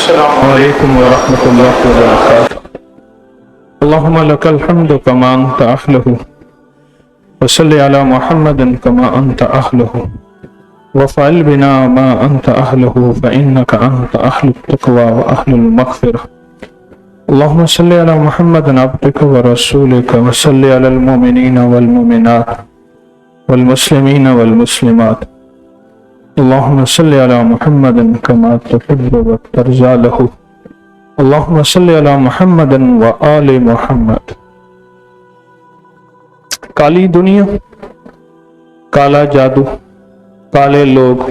عليكم ورحمة الله وبركاته. اللهم لك الحمد كما أنت أهله، وصل على محمد كما أنت أهله، وفعل بنا ما أنت أهله، فإنك أنت أهل التقوى وأهل المغفرة. اللهم صل على محمد عبدك ورسولك، وصل على المؤمنين والمؤمنات والمسلمين والمسلمات. اللهم صل على محمد كما تحب وترضى له. اللهم صل على محمد وآل محمد. کالی دنیا، کالا جادو، کالے لوگ،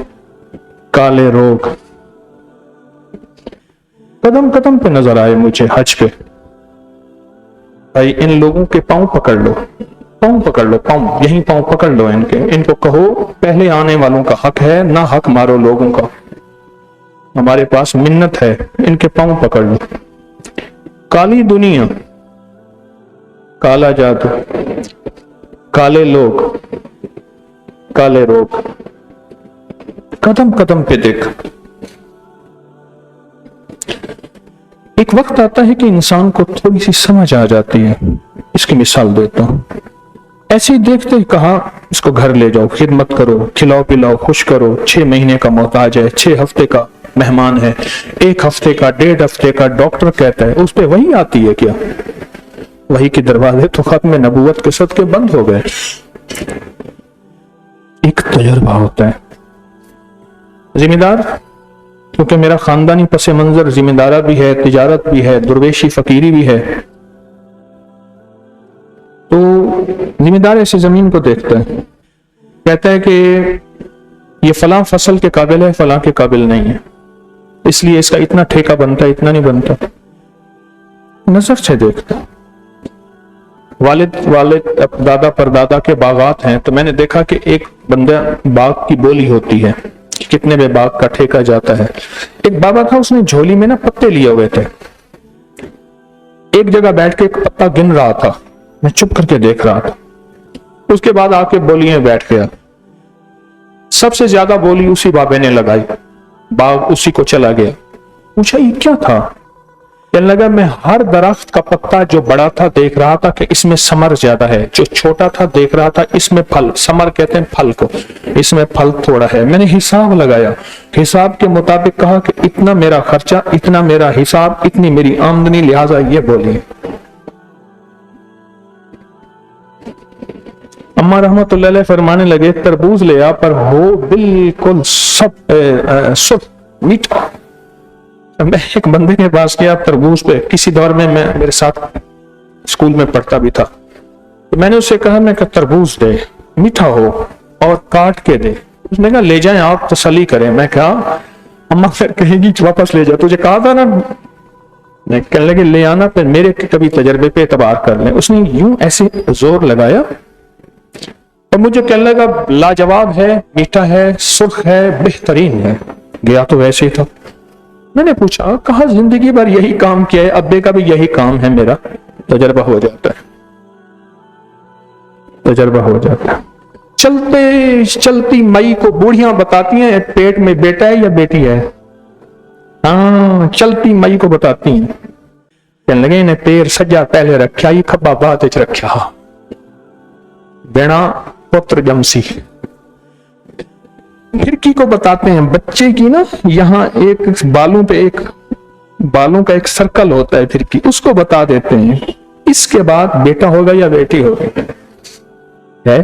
کالے روگ قدم قدم پہ نظر آئے مجھے حج پہ. بھائی ان لوگوں کے پاؤں پکڑ لو، پاؤں پکڑ لو، پاؤں، یہیں پاؤں پکڑ لو ان کو کہو پہلے آنے والوں کا حق ہے، نہ حق مارو لوگوں کا. ہمارے پاس منت ہے، ان کے پاؤں پکڑ لو. کالی دنیا، کالا جادو، کالے لوگ، کالے روگ قدم قدم پہ دیکھ. ایک وقت آتا ہے کہ انسان کو تھوڑی سی سمجھ آ جاتی ہے. اس کی مثال دیتا ہوں. ایسے ہی دیکھتے کہا اس کو گھر لے جاؤ، خدمت کرو، کھلاؤ پلاؤ، خوش کرو. 6 مہینے کا محتاج ہے، 6 ہفتے کا مہمان ہے، 1 ہفتے کا، 1.5 ہفتے کا. ڈاکٹر کہتا ہے اس پہ وہی آتی ہے کیا؟ وہی کے دروازے تو ختم نبوت کے صدقے بند ہو گئے. ایک تجربہ ہوتا ہے. ذمہ دار، کیونکہ میرا خاندانی پس منظر ذمہ دارہ بھی ہے، تجارت بھی ہے، درویشی فقیری بھی ہے، تو ذمہ دار ایسے زمین کو دیکھتا ہے، کہتا ہے کہ یہ فلاں فصل کے قابل ہے، فلاں کے قابل نہیں ہے، اس لیے اس کا اتنا ٹھیکہ بنتا ہے، اتنا نہیں بنتا. نظر سے دیکھتا. والد دادا پر دادا کے باغات ہیں، تو میں نے دیکھا کہ ایک بندہ باغ کی بولی ہوتی ہے، کتنے بے باغ کا ٹھیکہ جاتا ہے. ایک بابا تھا، اس نے جھولی میں نا پتے لیے ہوئے تھے. ایک جگہ بیٹھ کے ایک پتا گن رہا تھا، میں چپ کر کے دیکھ رہا تھا. اس کے بعد آ کے بولی میں بیٹھ گیا. سب سے زیادہ بولی اسی بابے نے لگائی، باغ اسی کو چلا گیا. پوچھا یہ کیا تھا؟ کہنے لگا میں ہر درخت کا پتا جو بڑا تھا دیکھ رہا تھا کہ اس میں ثمر زیادہ ہے، جو چھوٹا تھا دیکھ رہا تھا اس میں پھل، ثمر کہتے ہیں پھل کو، اس میں پھل تھوڑا ہے. میں نے حساب لگایا، حساب کے مطابق کہا کہ اتنا میرا خرچہ، اتنا میرا حساب، اتنی میری آمدنی، لہٰذا یہ بولی. اما رحمت اللہ علیہ فرمانے لگے تربوز لیا پر ہو بالکل سب میٹھا. میں ایک بندے کے پاس گیا تربوز پہ، کسی دور میں میرے ساتھ اسکول میں پڑھتا بھی تھا، تو میں نے اسے کہا میں کہ تربوز دے، میٹھا ہو اور کاٹ کے دے. اس نے کہا لے جائیں آپ تسلی کریں. میں کہا اما پھر کہے گی واپس لے جاؤ، تجھے کہا تھا نا. میں کہنے لگے لے آنا پھر میرے کبھی تجربے پہ اعتبار کر لیں. اس نے یوں ایسے زور لگایا اور مجھے کہنے لگا لاجواب ہے، میٹھا ہے، سرخ ہے، بہترین ہے. گیا تو ویسے ہی تھا. میں نے پوچھا کہا زندگی بھر یہی کام کیا ہے، ابے کا بھی یہی کام ہے، میرا تجربہ ہو جاتا ہے، تجربہ ہو جاتا ہے. چلتے چلتی مئی کو بوڑھیاں بتاتی ہیں پیٹ میں بیٹا ہے یا بیٹی ہے. ہاں چلتی مئی کو بتاتی ہیں. کہنے لگے انہیں پیر سجا پہلے رکھا، یہ کھبا بعد وچ رکھا، بیڑا پتر جمسی. کھڑکی کو بتاتے ہیں بچے کی نا، یہاں ایک بالوں پہ ایک بالوں کا ایک سرکل ہوتا ہے کھڑکی، اس کو بتا دیتے ہیں اس کے بعد بیٹا ہوگا یا بیٹی ہوگی. ہے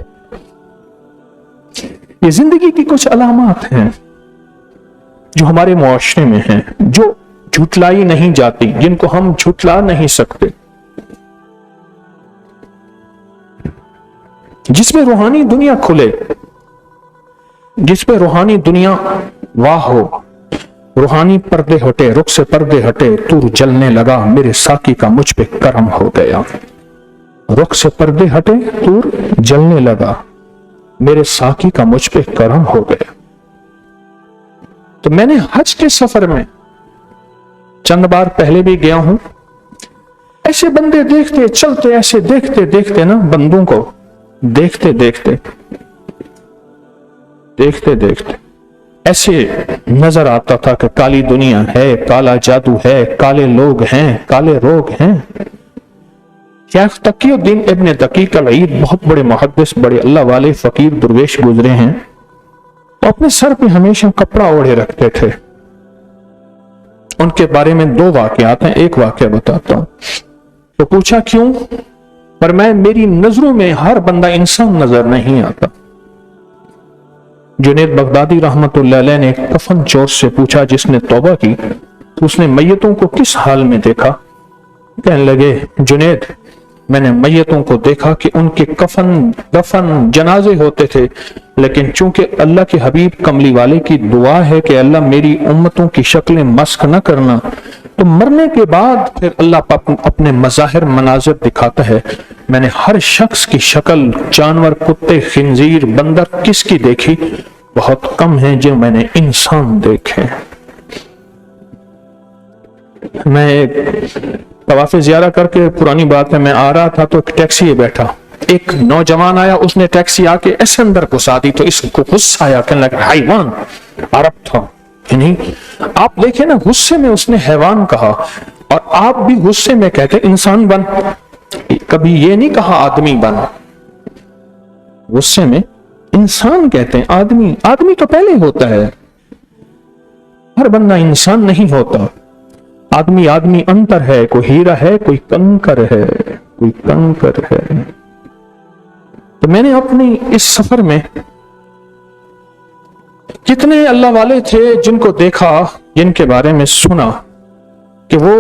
یہ زندگی کی کچھ علامات ہیں جو ہمارے معاشرے میں ہیں، جو جھٹلائی نہیں جاتی، جن کو ہم جھٹلا نہیں سکتے، جس میں روحانی دنیا کھلے، جس پہ روحانی دنیا واہ ہو. روحانی پردے ہٹے، رخ سے پردے ہٹے، تور جلنے لگا، میرے ساقی کا مجھ پہ کرم ہو گیا. رخ سے پردے ہٹے، تور جلنے لگا، میرے ساقی کا مجھ پہ کرم ہو گیا. تو میں نے حج کے سفر میں چند بار پہلے بھی گیا ہوں، ایسے بندے دیکھتے چلتے، ایسے دیکھتے دیکھتے نا بندوں کو دیکھتے دیکھتے ایسے نظر آتا تھا کہ کالی دنیا ہے، کالا جادو ہے، کالے لوگ ہیں، کالے روگ ہیں۔ شیخ تقی الدین ابن دقیق العید بہت بڑے محدث، بڑے اللہ والے فقیر درویش گزرے ہیں، تو اپنے سر پہ ہمیشہ کپڑا اوڑھے رکھتے تھے۔ ان کے بارے میں 2 واقعات ہیں، ایک واقعہ بتاتا ہوں۔ تو پوچھا کیوں؟ پر میری نظروں میں ہر بندہ انسان نظر نہیں آتا۔ جنید بغدادی رحمت اللہ علیہ نے کفن چور سے پوچھا جس نے توبہ کی تو اس نے میتوں کو کس حال میں دیکھا؟ کہنے لگے جنید میں نے میتوں کو دیکھا کہ ان کے کفن دفن جنازے ہوتے تھے، لیکن چونکہ اللہ کے حبیب کملی والے کی دعا ہے کہ اللہ میری امتوں کی شکلیں مسخ نہ کرنا، تو مرنے کے بعد پھر اللہ اپنے مظاہر مناظر دکھاتا ہے۔ میں نے ہر شخص کی شکل، جانور، کتے، خنزیر، بندر کس کی دیکھی؟ بہت کم ہیں جو میں نے انسان دیکھے۔ میں طواف زیارہ کر کے، پرانی بات ہے، میں آ رہا تھا تو ایک ٹیکسی میں بیٹھا، ایک نوجوان آیا، اس نے ٹیکسی آ کے ایسے اندر گھسا دی تو اس کو غصہ آیا، کہنے لگا حیوان، عرب تھا۔ یعنی آپ دیکھیں نا، غصے میں اس نے حیوان کہا، اور آپ بھی غصے میں کہتے انسان بن، کبھی یہ نہیں کہا آدمی بن، غصے میں انسان کہتے ہیں، آدمی تو پہلے ہوتا ہے، ہر بندہ انسان نہیں ہوتا۔ آدمی انتر ہے، کوئی ہیرا ہے، کوئی کنکر ہے، کوئی کنکر ہے۔ تو میں نے اپنی اس سفر میں کتنے اللہ والے تھے جن کو دیکھا، جن کے بارے میں سنا کہ وہ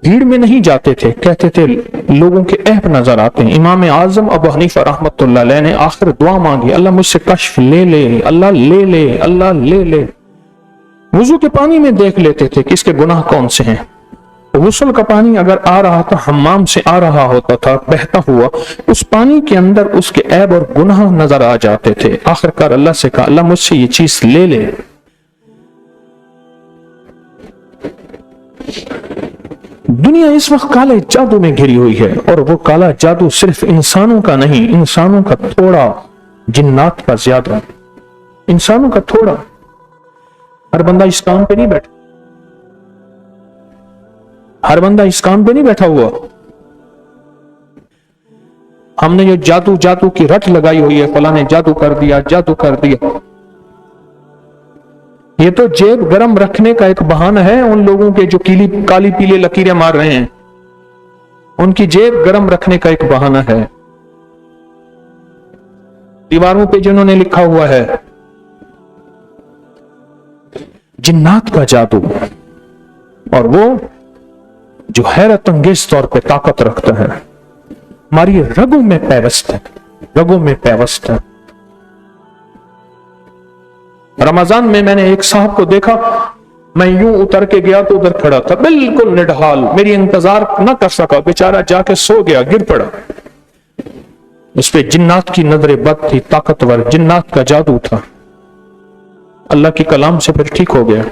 بھیڑ میں نہیں جاتے تھے، کہتے تھے لوگوں کے عیب نظر آتے ہیں۔ امام اعظم ابو حنیفہ رحمت اللہ علیہ نے آخر دعا مانگی، اللہ مجھ سے کشف لے لے، اللہ لے لے، اللہ لے لے۔ وضو کے پانی میں دیکھ لیتے تھے کہ اس کے گناہ کون سے ہیں۔ غسل کا پانی اگر آ رہا تھا، حمام سے آ رہا ہوتا تھا بہتا ہوا، اس پانی کے اندر اس کے عیب اور گناہ نظر آ جاتے تھے۔ آخرکار اللہ سے کہا اللہ مجھ سے یہ چیز لے لے۔ دنیا اس وقت کالے جادو میں گھری ہوئی ہے، اور وہ کالا جادو صرف انسانوں کا نہیں، انسانوں کا تھوڑا، جنات کا زیادہ، انسانوں کا تھوڑا۔ ہر بندہ اس کام پہ نہیں بیٹھا، ہر بندہ اس کام پہ نہیں بیٹھا ہوا۔ ہم نے جو جادو کی رٹ لگائی ہوئی ہے، فلاں نے جادو کر دیا، جادو کر دیا، یہ تو جیب گرم رکھنے کا ایک بہانہ ہے ان لوگوں کے جو کالی پیلے لکیریں مار رہے ہیں، ان کی جیب گرم رکھنے کا ایک بہانہ ہے۔ دیواروں پہ جنہوں نے لکھا ہوا ہے جنات کا جادو، اور وہ جو حیرت انگیز طور پہ طاقت رکھتا ہے، ہماری رگوں میں پیوست ہے، رگوں میں پیوست ہے۔ رمضان میں نے ایک صاحب کو دیکھا، میں یوں اتر کے گیا تو ادھر کھڑا تھا، بالکل نڈھال، میری انتظار نہ کر سکا، بیچارہ جا کے سو گیا، گر پڑا۔ اس پہ جنات کی نظر بد تھی، طاقتور جنات کا جادو تھا۔ اللہ کی کلام سے پھر ٹھیک ہو گیا۔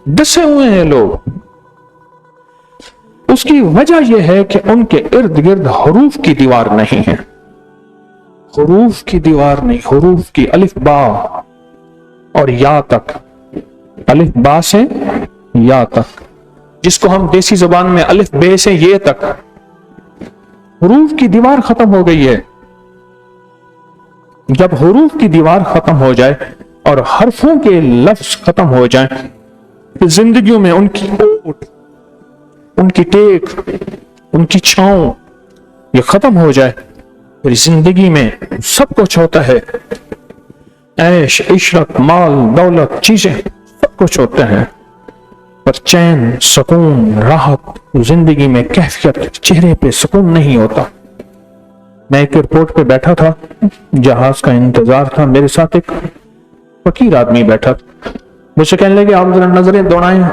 ڈسے ہوئے ہیں لوگ، اس کی وجہ یہ ہے کہ ان کے ارد گرد حروف کی دیوار نہیں ہے، حروف کی دیوار نہیں، حروف کی، الف با اور یا تک، الف با سے یا تک، جس کو ہم دیسی زبان میں الف بے سے یہ تک، حروف کی دیوار ختم ہو گئی ہے۔ جب حروف کی دیوار ختم ہو جائے اور حرفوں کے لفظ ختم ہو جائیں، زندگیوں میں ان کی اوٹ، ان کی ٹیک، ان کی چھاؤں یہ ختم ہو جائے، پھر زندگی میں سب کچھ ہوتا ہے، عیش، عشرت، مال، دولت، چیزیں سب کچھ ہوتے ہیں، پر چین، سکون، راحت زندگی میں، کیفیت، چہرے پہ سکون نہیں ہوتا۔ میں ایک ایئرپورٹ پہ بیٹھا تھا، جہاز کا انتظار تھا، میرے ساتھ ایک فقیر آدمی بیٹھا تھا، مجھ سے کہنے لگے آپ ذرا نظریں دوڑائیں،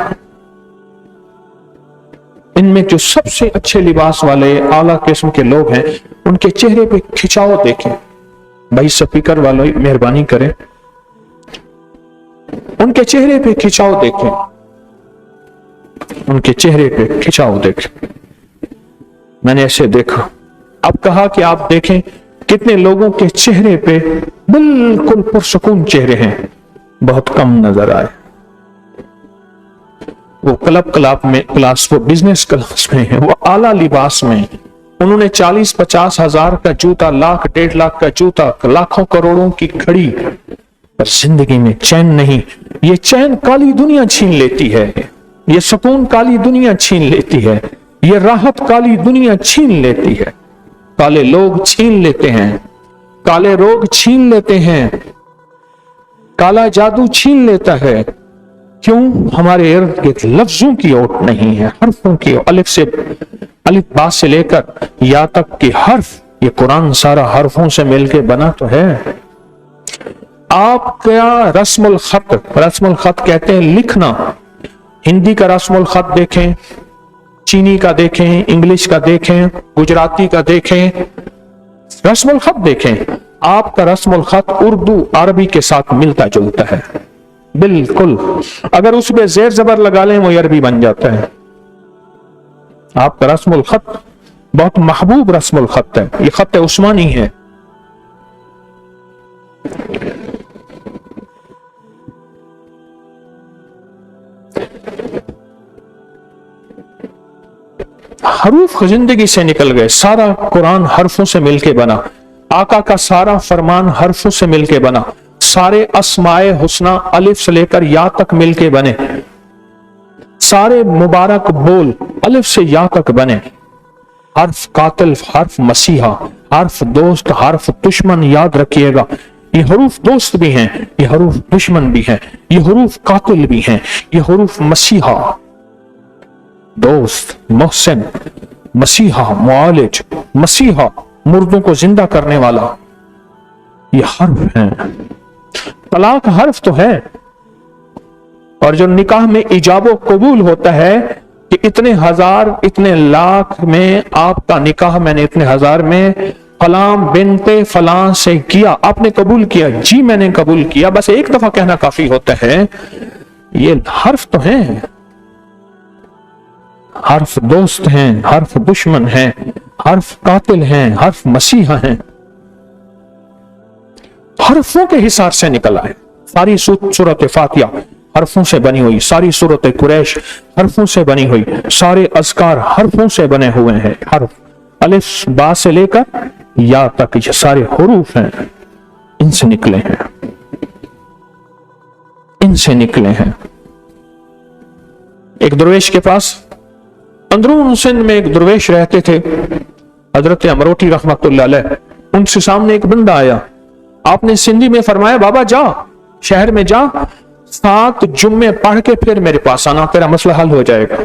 ان میں جو سب سے اچھے لباس والے اعلیٰ قسم کے لوگ ہیں ان کے چہرے پہ کھچاؤ دیکھیں۔ بھائی سپیکر والوں مہربانی کریں، ان کے چہرے پہ کھچاؤ دیکھیں، ان کے چہرے پہ کھچاؤ دیکھیں۔ میں نے ایسے دیکھا، اب کہا کہ آپ دیکھیں کتنے لوگوں کے چہرے پہ بالکل پرسکون چہرے ہیں، بہت کم نظر آئے۔ وہ کلاس وہ بزنس کلاس میں ہیں، وہ اعلیٰ لباس میں ہیں، انہوں نے 40-50 ہزار کا جوتا، 1,00,000-1,50,000 کا جوتا، لاکھوں کروڑوں کی گھڑی، پر زندگی میں چین نہیں۔ یہ چین کالی دنیا چھین لیتی ہے، یہ سکون کالی دنیا چھین لیتی ہے، یہ راحت کالی دنیا چھین لیتی ہے۔ کالے لوگ چھین لیتے ہیں، کالے روگ چھین لیتے ہیں، کالا جادو چھین لیتا ہے۔ کیوں؟ ہمارے ارد گرد لفظوں کی اوٹ نہیں ہے، حرفوں کی، الف با سے لے کر یا تک کے حرف۔ یہ قرآن سارا حرفوں سے مل کے بنا تو ہے۔ آپ کیا رسم الخط کہتے ہیں لکھنا، ہندی کا رسم الخط دیکھیں، چینی کا دیکھیں، انگلش کا دیکھیں، گجراتی کا دیکھیں، رسم الخط دیکھیں۔ آپ کا رسم الخط اردو عربی کے ساتھ ملتا جلتا ہے بالکل، اگر اس پہ زیر زبر لگا لیں وہ عربی بن جاتا ہے۔ آپ کا رسم الخط بہت محبوب رسم الخط ہے، یہ خط عثمانی ہے۔ حروف زندگی سے نکل گئے، سارا قرآن حرفوں سے مل کے بنا، آقا کا سارا فرمان حرفوں سے مل کے بنا، سارے اسماء حسنہ الف سے لے کر یا تک مل کے بنے، سارے مبارک بول الف سے یا تک بنے۔ حرف قاتل، حرف مسیحا، حرف دوست، حرف دشمن، یاد رکھیے گا یہ حروف دوست بھی ہیں، یہ حروف دشمن بھی ہیں، یہ حروف قاتل بھی ہیں، یہ حروف مسیحا دوست، محسن، مسیحا معالج، مسیحا مردوں کو زندہ کرنے والا، یہ حرف ہیں۔ طلاق حرف تو ہے، اور جو نکاح میں ایجاب و قبول ہوتا ہے کہ اتنے ہزار، اتنے لاکھ میں آپ کا نکاح میں نے اتنے ہزار میں فلاں بنت فلاں سے کیا، آپ نے قبول کیا، جی میں نے قبول کیا، بس ایک دفعہ کہنا کافی ہوتا ہے۔ یہ حرف تو ہیں، حرف دوست ہیں، حرف دشمن ہیں، حرف قاتل ہیں، حرف مسیحا ہیں، حرفوں کے حصار سے نکل آئے۔ ساری سورۃ فاتحہ حرفوں سے بنی ہوئی، ساری سورۃ قریش حرفوں سے بنی ہوئی، سارے اذکار حرفوں سے بنے ہوئے ہیں۔ حرف الف با سے لے کر یا تک یہ سارے حروف ہیں، ان سے نکلے ہیں، ان سے نکلے ہیں۔ ایک درویش کے پاس اندرون سندھ میں ایک درویش رہتے تھے، حضرت امروٹی رحمت اللہ علیہ، ان سے سامنے ایک بندہ آیا، آپ نے سندھی میں فرمایا بابا جا، شہر میں جا، 7 جمعے پڑھ کے پھر میرے پاس آنا، تیرا مسئلہ حل ہو جائے گا،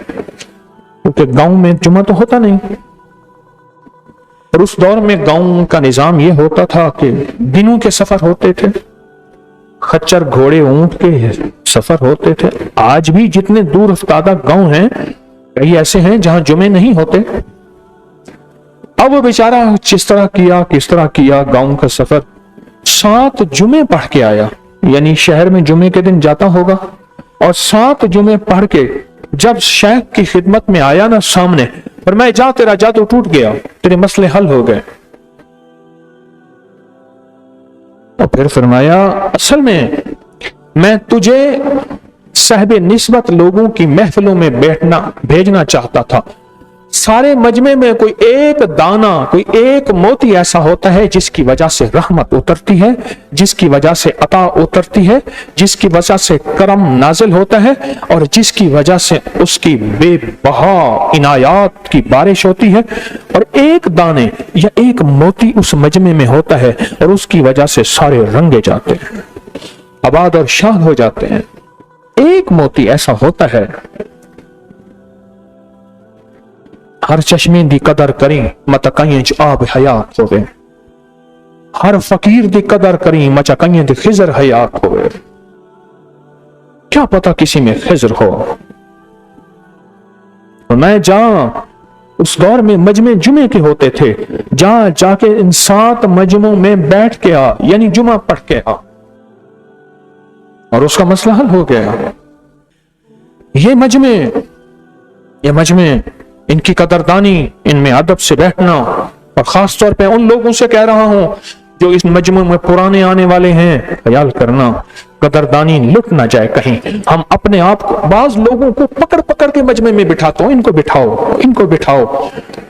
کیونکہ گاؤں میں جمعہ تو ہوتا نہیں، اور اس دور میں گاؤں کا نظام یہ ہوتا تھا کہ دنوں کے سفر ہوتے تھے، خچر گھوڑے اونٹ کے سفر ہوتے تھے۔ آج بھی جتنے دور افتادہ گاؤں ہیں، کئی ایسے ہیں جہاں جمعے نہیں ہوتے۔ اب وہ بیچارہ کس طرح کیا گاؤں کا سفر، 7 جمعے پڑھ کے آیا، یعنی شہر میں جمعے کے دن جاتا ہوگا، اور 7 جمعے پڑھ کے جب شیخ کی خدمت میں آیا نا سامنے، فرمایا جا تیرا جادو ٹوٹ گیا، تیرے مسئلے حل ہو گئے۔ اور پھر فرمایا اصل میں تجھے صاحب نسبت لوگوں کی محفلوں میں بھیجنا چاہتا تھا، سارے مجمع میں کوئی ایک دانہ، کوئی ایک موتی ایسا ہوتا ہے جس کی وجہ سے رحمت اترتی ہے، جس کی وجہ سے عطا اترتی ہے، جس کی وجہ سے کرم نازل ہوتا ہے، اور جس کی وجہ سے اس کی بے بہا عنایات کی بارش ہوتی ہے، اور ایک دانے یا ایک موتی اس مجمع میں ہوتا ہے اور اس کی وجہ سے سارے رنگے جاتے ہیں، آباد اور شاد ہو جاتے ہیں۔ ایک موتی ایسا ہوتا ہے، ہر چشمے دی قدر کریں متا کئیں چ آب حیات ہوئے، ہر فقیر دی قدر کریں مچا کئیں دی خضر حیات ہوئے۔ کیا پتا کسی میں خضر ہو، میں اس دور میں مجمع جمعے کے ہوتے تھے، جا کے ان 7 مجمعوں میں بیٹھ کے آ، یعنی جمعہ پڑھ کے آ، اور اس کا مسئلہ حل ہو گیا۔ یہ مجمع ان کی قدردانی، ان میں ادب سے بیٹھنا، और खास तौर पे उन लोगों से कह रहा हूं जो इस मजमू में पुराने आने वाले हैं, ख्याल करना कदरदानी लुट ना जाए कहीं। हम अपने आप को, बाज लोगों को पकड़ पकड़ के मजमे में बिठाता हूं, इनको बिठाओ, इनको बिठाओ,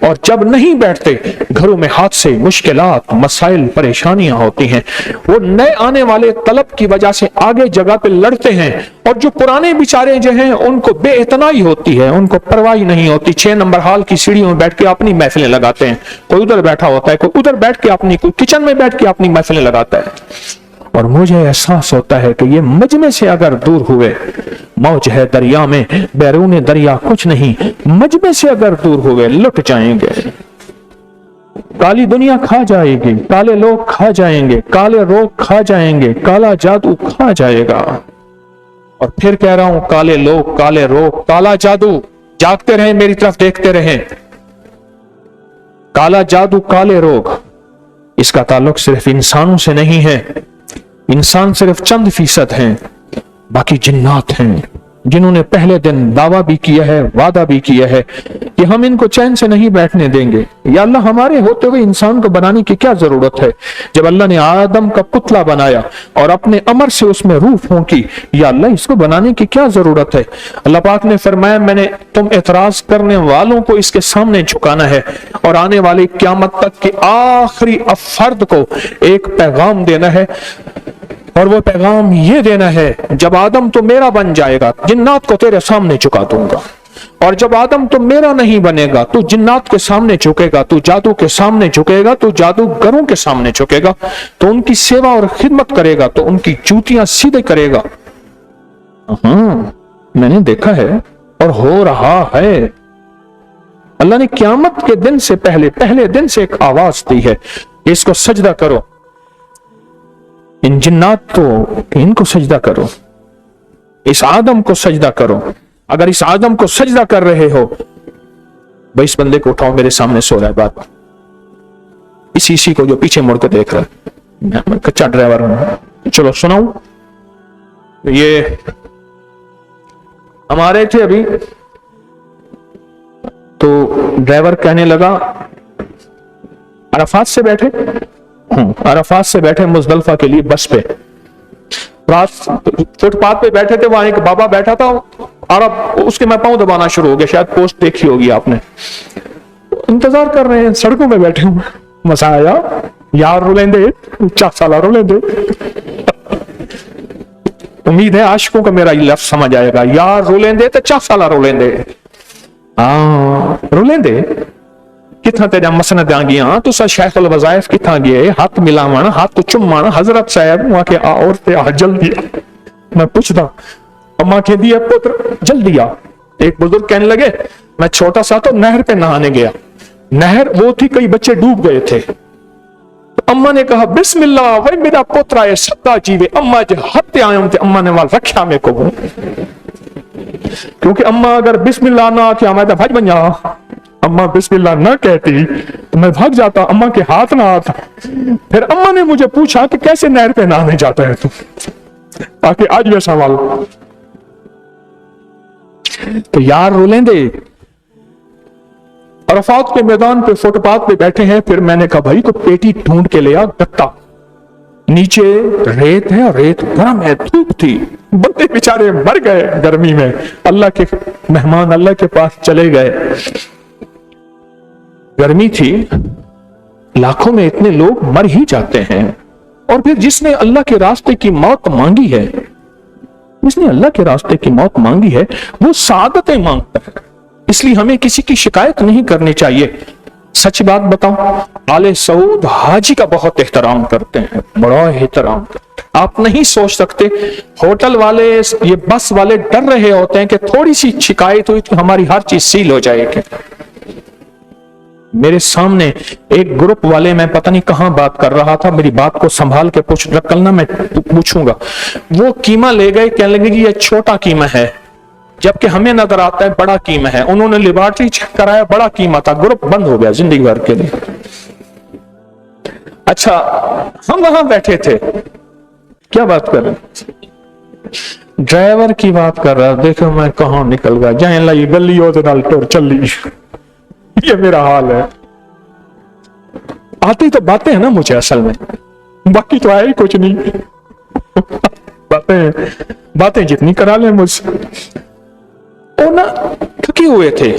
और जब नहीं बैठते घरों में हादसे, मुश्किलात, मसाइल, परेशानियां होती हैं। वो नए आने वाले तलब की वजह से आगे जगह पे लड़ते हैं, और जो पुराने बेचारे जो हैं उनको बेइतनाई होती है, उनको परवाह नहीं होती। 6 नंबर हाल की सीढ़ियों में बैठ के अपनी महफिलें लगाते हैं, कोई उधर बैठा होता है, कोई उधर बैठ के अपनी, कोई किचन में बैठ के अपनी महफिलें लगाता है। और मुझे एहसास होता है कि ये मजमे से अगर दूर हुए, मौज है दरिया में, बैरून दरिया कुछ नहीं, मजमे से अगर दूर हुए लुट जाएंगे। काली दुनिया खा जाएगी, काले लोग खा जाएंगे, काले रोग खा जाएंगे, काला जादू खा जाएगा। और फिर कह रहा हूं, काले लोग, काले रोग, काला जादू, जागते रहें, मेरी तरफ देखते रहें। काला जादू, काले रोग, इसका ताल्लुक सिर्फ इंसानों से नहीं है। इंसान सिर्फ चंद फीसद हैं, बाकी जिन्नात हैं जिन्होंने पहले दिन दावा भी किया है, वादा भी किया है कि हम इनको चैन से नहीं बैठने देंगे। या अल्लाह, हमारे होते हुए इंसान को बनाने की क्या जरूरत है? जब अल्लाह ने आदम का पुतला बनाया और अपने अमर से उसमें रूह फूंकी, या अल्लाह इसको बनाने की क्या जरूरत है? अल्लाह पाक ने फरमाया, मैंने तुम एतराज करने वालों को इसके सामने झुकाना है और आने वाली क़यामत तक के आखिरी फर्द को एक पैगाम देना है। और वो पैगाम ये देना है, जब आदम तो मेरा बन जाएगा, जिन्नात को तेरे सामने झुका दूंगा। और जब आदम तो मेरा नहीं बनेगा, तू जिन्नात के सामने झुकेगा, तू जादू के सामने झुकेगा, तू जादूगरों के सामने झुकेगा, तो उनकी सेवा और खिदमत करेगा, तो उनकी जूतियां सीधे करेगा। मैंने देखा है और हो रहा है। अल्लाह ने क़यामत के दिन से पहले दिन से एक आवाज दी है, इसको सजदा करो, इन जिन्नात को, इनको सजदा करो, इस आदम को सजदा करो। अगर इस आदम को सजदा कर रहे हो, भाई इस बंदे को उठाओ, मेरे सामने सो रहा है बात, इसी को जो पीछे मुड़ के देख रहा है, मैं कच्चा ड्राइवर हूं, चलो सुनाऊं। ये हमारे थे अभी, तो ड्राइवर कहने लगा, अरफात से बैठे, अरफात से बैठे मुजदलिफा के लिए बस पे, फुटपाथ पे बैठे थे, वहां एक बाबा बैठा था, और उसके मैं पांव दबाना शुरू हो गया, शायद पोस्ट देखी होगी आपने। इंतजार कर रहे हैं, सड़कों में बैठे हुए, मजा आया यार, रोलेंदे 4 साल रोलेंदे। उम्मीद है आशिकों को मेरा ये लफ्ज समझ आएगा, यार रोलेंदे तो 4 साल रोलेंदे। हाँ रोलेंदे, कितना तेरा मसनद आ गया, तो शेखुल वज़ाइफ कितना गए, हाथ मिलावन, हाथ चुम्मन, हजरत साहब वहां के औरतें आ जल्दी। मैं पूछता, अम्मा कह दिया पुत्र जल्दी आ। एक बुजुर्ग कहने लगे, मैं छोटा सा तो नहर पे नहाने गया, नहर वो थी, कई बच्चे डूब गए थे, तो अम्मा ने कहा बिस्मिल्लाह, वही मेरा पोतरा है सदा जीवे। अम्मा जो हत्या आए थे, अम्मा ने वाल रखा मेरे को, क्योंकि अम्मा अगर बिस्मिल्लाह ना आके मैं तो भज बन जा, अम्मा बिस्मिल्लाह ना कहती तो मैं भाग जाता, अम्मा के हाथ ना आता। फिर अम्मा ने मुझे पूछा कि कैसे नहर पे नहाने जाता है तू, ताकि आज वे सवाल। तो यार रोलेंदे अरफात के मैदान पे फुटपाथ पे बैठे हैं। फिर मैंने कहा भाई तो पेटी ढूंढ के ले आ, गत्ता, नीचे रेत है, रेत गर्म है, धूप थी, बंदे बेचारे मर गए गर्मी में। अल्लाह के मेहमान अल्लाह के पास चले गए, गर्मी थी, लाखों में इतने लोग मर ही जाते हैं। और फिर जिसने अल्लाह के रास्ते की मौत मांगी है, जिसने अल्लाह के रास्ते की मौत मांगी है, वो सादतें मांगता है। इसलिए हमें किसी की शिकायत नहीं करनी चाहिए। सच बात बताऊं, आले सऊद हाजी का बहुत एहतराम करते हैं, बड़ा एहतराम करते हैं। आप नहीं सोच सकते, होटल वाले, ये बस वाले डर रहे होते हैं कि थोड़ी सी शिकायत हुई तो हमारी हर चीज सील हो जाएगी। मेरे सामने एक ग्रुप वाले, मैं पता नहीं कहां बात कर रहा था, मेरी बात को संभाल के पूछ, कल ना मैं पूछूंगा, वो कीमा ले गए, कहने लगे कि ये छोटा कीमा है, जबकि हमें नजर आता है बड़ा कीमा है। उन्होंने लेबोरेटरी चेक कराया, बड़ा कीमा था, ग्रुप बंद हो गया जिंदगी भर के लिए। अच्छा, हम वहां बैठे थे, क्या बात कर रहे, ड्राइवर की बात कर रहा, देखो मैं कहां निकल गया, जाए लाई गली टुर चली, ये मेरा हाल है। आती तो बातें हैं ना मुझे असल में, बाकी तो है ही कुछ नहीं। बातें जितनी करा लें मुझसे। वो ना थके हुए थे,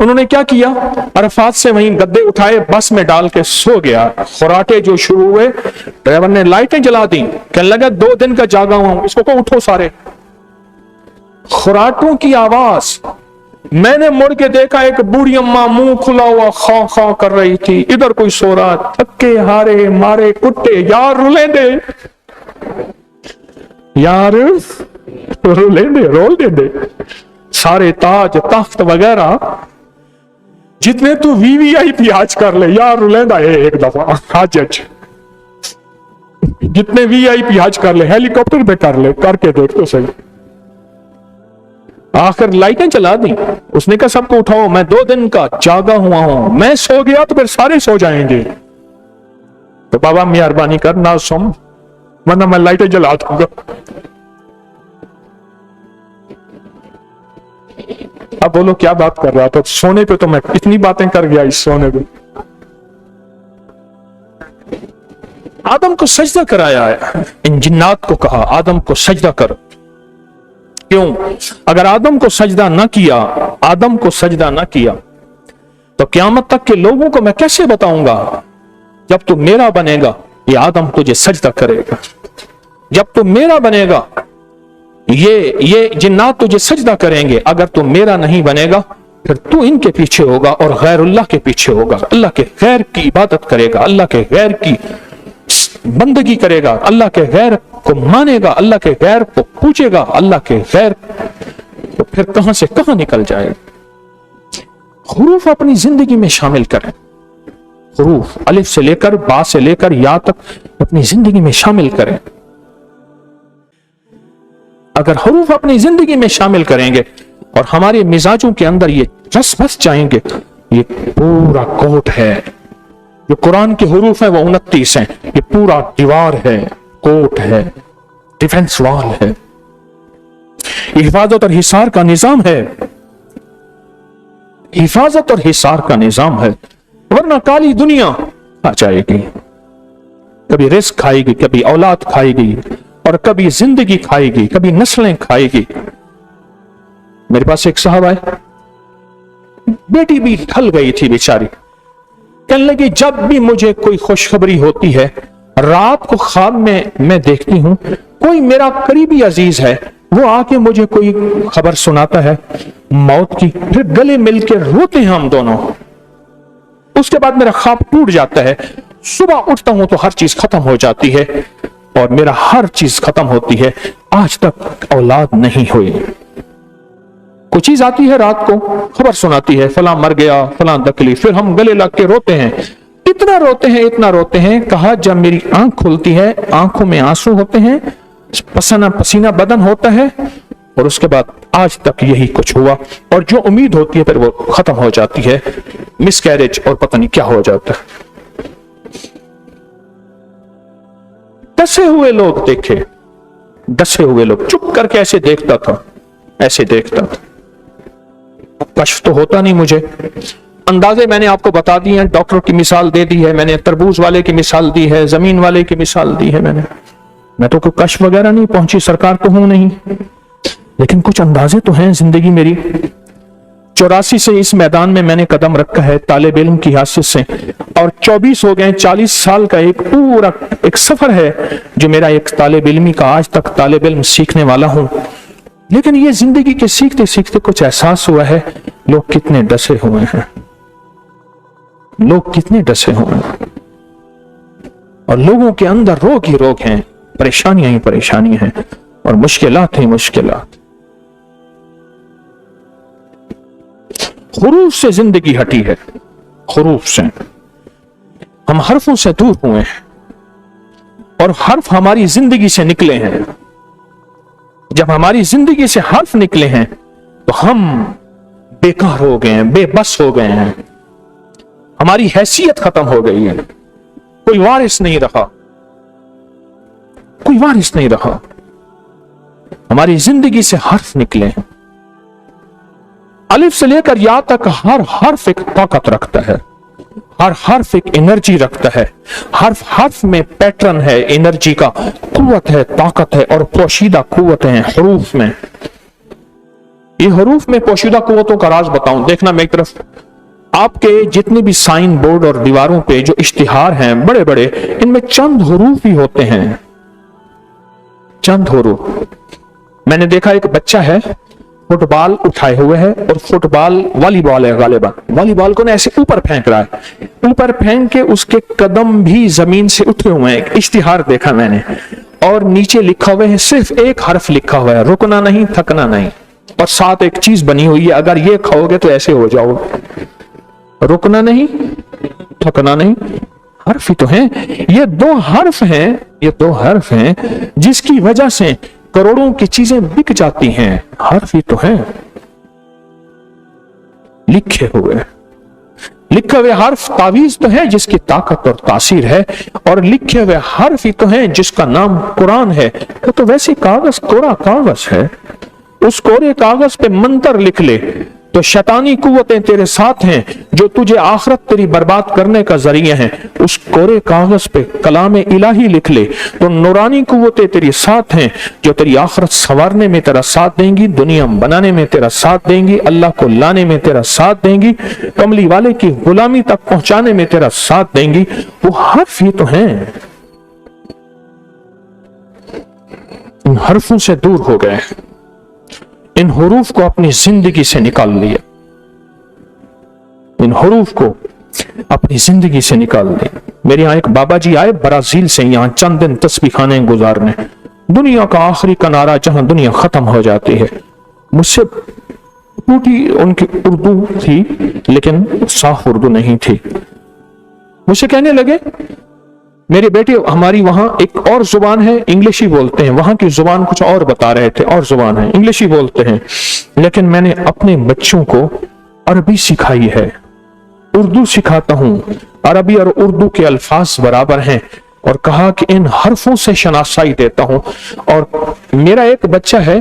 उन्होंने क्या किया, अरफात से वहीं गद्दे उठाए, बस में डाल के सो गया। खुराटे जो शुरू हुए, ड्राइवर ने लाइटें जला दी, कहने लगा 2 दिन का जागा हुआ हूं, इसको को उठो सारे। खुराटों की आवाज, मैंने मुड़ के देखा, एक बूढ़ी अम्मा मुंह खुला हुआ खा खा कर रही थी, इधर कोई सो रहा, थके हारे मारे कुत्ते, यार रुले दे यार, रुले दे, रोल दे। सारे ताज तख्त वगैरह जितने तू वीवीआईपी आज कर ले यार, रुलेंदा एक दफा आज, जितने वीआईपी आज कर ले, हेलीकॉप्टर पे कर ले, करके देख तो सही। आखिर लाइटें चला दी, उसने कहा सबको उठाओ, मैं 2 दिन का जागा हुआ हूं, मैं सो गया तो फिर सारे सो जाएंगे। तो बाबा मेहरबानी कर ना सुन, वरना मैं लाइटें जला दूंगा। अब बोलो क्या बात कर रहा था, सोने पे तो मैं इतनी बातें कर गया, इस सोने पे। आदम को सजदा कराया है, इन जिन्नात को कहा आदम को सजदा कर। क्यों? अगर आदम को सजदा ना किया, आदम को सजदा ना किया, तो क्यामत तक के लोगों को मैं कैसे बताऊंगा, जब तू मेरा बनेगा ये आदम तुझे सजदा करेगा, जब तू मेरा बनेगा ये जिन्नात तुझे सजदा करेंगे। अगर तू मेरा नहीं बनेगा फिर तू इनके पीछे होगा और गैरुल्लाह के पीछे होगा, अल्लाह के गैर की इबादत करेगा, अल्लाह के गैर की बंदगी करेगा, अल्लाह के गैर को मानेगा, अल्लाह के गैर को पूछेगा, अल्लाह के गैर, तो फिर कहां से कहां निकल जाएगा। हुरूफ अपनी जिंदगी में शामिल करें, हुरूफ अलिफ से लेकर बा से लेकर या तक अपनी जिंदगी में शामिल करें। अगर हुरूफ अपनी जिंदगी में शामिल करेंगे और हमारे मिजाजों के अंदर ये रस बस जाएंगे, ये पूरा कोट है, जो कुरान के हुरूफ है वो 29 हैं, ये पूरा दीवार है, कोट है, डिफेंस वॉल है, हिफाजत और हिसार का निजाम है, हिफाजत और हिसार का निजाम है। वरना काली दुनिया आ जाएगी, कभी रिस्क खाएगी, कभी औलाद खाएगी, और कभी जिंदगी खाएगी, कभी नस्लें खाएगी। मेरे पास एक साहब आए, बेटी भी ढल गई थी बेचारी, कहने लगी जब भी मुझे कोई खुशखबरी होती है, रात को ख्वाब में मैं देखती हूं कोई मेरा करीबी अजीज है, वो आके मुझे कोई खबर सुनाता है मौत की, फिर गले मिलके रोते हैं हम दोनों, उसके बाद मेरा ख्वाब टूट जाता है, सुबह उठता हूं तो हर चीज खत्म हो जाती है और मेरा हर चीज खत्म होती है, आज तक औलाद नहीं हुई। कुछ चीज आती है रात को, खबर सुनाती है फलां मर गया, फलां तकलीफ, फिर हम गले लग के रोते हैं, इतना रोते हैं, इतना रोते हैं, कहा जब मेरी आंख खुलती है आंखों में आंसू होते हैं, पसीना पसीना बदन होता है, और उसके बाद आज तक यही कुछ हुआ, और जो उम्मीद होती है फिर वो खत्म हो जाती है, मिसकैरेज और पता नहीं क्या हो जाता है। डसे हुए लोग देखे, डसे हुए लोग, चुप करके ऐसे देखता था, ऐसे देखता था, कष्ट तो होता नहीं मुझे, अंदाजे मैंने आपको बता दिए हैं, डॉक्टर की मिसाल दे दी है मैंने, तरबूज वाले की मिसाल दी है, जमीन वाले की मिसाल दी है मैंने, मैं तो कोई कष्ट वगैरह नहीं पहुंची, सरकार तो हूं नहीं, लेकिन कुछ अंदाजे तो हैं जिंदगी मेरी। 84 से इस मैदान में मैंने कदम रखा है तालिब इल्म की हैसियत से, और 24 हो गए, 40 साल का एक पूरा एक सफर है जो मेरा एक तालिब इल्मी का, आज तक तालिब इल्म सीखने वाला हूं। लेकिन ये जिंदगी के सीखते सीखते कुछ एहसास हुआ है, लोग कितने डसे हुए हैं, लोग कितने डसे हुए हैं, और लोगों के अंदर रोग ही रोग हैं, परेशानियां ही परेशानियां हैं, और मुश्किलात ही मुश्किलात। हुरूफ से जिंदगी हटी है, हुरूफ से हम हरफों से दूर हुए हैं, और हर्फ हमारी जिंदगी से निकले हैं। जब हमारी जिंदगी से हर्फ निकले हैं तो हम बेकार हो गए हैं, बेबस हो गए हैं, हमारी हैसियत खत्म हो गई है, कोई वारिस नहीं रहा, कोई वारिस नहीं रहा, हमारी जिंदगी से हर्फ निकले हैं। अलिफ से लेकर या तक हर हर्फ एक ताकत रखता है, ہر حرف ایک انرجی رکھتا ہے، حرف حرف میں پیٹرن ہے، انرجی کا قوت ہے، طاقت ہے، اور پوشیدہ قوتیں ہیں حروف میں۔ یہ حروف میں پوشیدہ قوتوں کا راز بتاؤں، دیکھنا میں ایک طرف آپ کے جتنے بھی سائن بورڈ اور دیواروں پہ جو اشتہار ہیں بڑے بڑے، ان میں چند حروف ہی ہوتے ہیں، چند حروف۔ میں نے دیکھا ایک بچہ ہے فٹ بال اٹھائے ہوئے ہے، اور فٹ بال والی بال ہے غالباً، والی بال کو ایسے اوپر پھینک رہا ہے، اوپر پھینک کے اس کے قدم بھی زمین سے اٹھے ہوئے ہیں، اشتہار دیکھا میں نے، اور نیچے لکھا ہوئے ہے، صرف ایک حرف لکھا ہوا ہے، رکنا نہیں تھکنا نہیں، اور ساتھ ایک چیز بنی ہوئی ہے، اگر یہ کھاؤ گے تو ایسے ہو جاؤ گے، رکنا نہیں تھکنا نہیں۔ حرف ہی تو ہیں یہ، دو حرف ہیں، یہ دو حرف ہیں جس کی وجہ سے کروڑوں کی چیزیں بک جاتی ہیں، حرف ہی تو ہیں لکھے ہوئے۔ لکھے ہوئے حرف تعویذ تو ہے جس کی طاقت اور تاثیر ہے، اور لکھے ہوئے حرف ہی تو ہیں جس کا نام قرآن ہے۔ وہ تو ویسے کاغذ، کوڑا کاغذ ہے، اس کورے کاغذ پہ منتر لکھ لے تو شیطانی قوتیں تیرے ساتھ ہیں جو تجھے آخرت تیری برباد کرنے کا ذریعہ ہیں، اس کورے کاغذ پہ کلام الہی لکھ لے تو نورانی قوتیں تیری ساتھ ہیں جو تیری آخرت سنوارنے میں تیرا ساتھ دیں گی، دنیا بنانے میں تیرا ساتھ دیں گی، اللہ کو لانے میں تیرا ساتھ دیں گی، کملی والے کی غلامی تک پہنچانے میں تیرا ساتھ دیں گی۔ وہ حرف ہی تو ہیں، ان حرفوں سے دور ہو گئے، ان حروف کو اپنی زندگی سے نکال لیا، ان حروف کو اپنی زندگی سے نکال لیا۔ میرے یہاں ایک بابا جی آئے برازیل سے یہاں چند دن تسبیح خانے گزارنے، دنیا کا آخری کنارہ جہاں دنیا ختم ہو جاتی ہے۔ مجھ سے ٹوٹی ان کی اردو تھی لیکن صاف اردو نہیں تھی، مجھ سے کہنے لگے میرے بیٹے ہماری وہاں ایک اور زبان ہے، انگلش ہی بولتے ہیں، وہاں کی زبان کچھ اور بتا رہے تھے، اور زبان ہے انگلش ہی بولتے ہیں، لیکن میں نے اپنے بچوں کو عربی سکھائی ہے، اردو سکھاتا ہوں، عربی اور اردو کے الفاظ برابر ہیں، اور کہا کہ ان حرفوں سے شناسائی دیتا ہوں۔ اور میرا ایک بچہ ہے،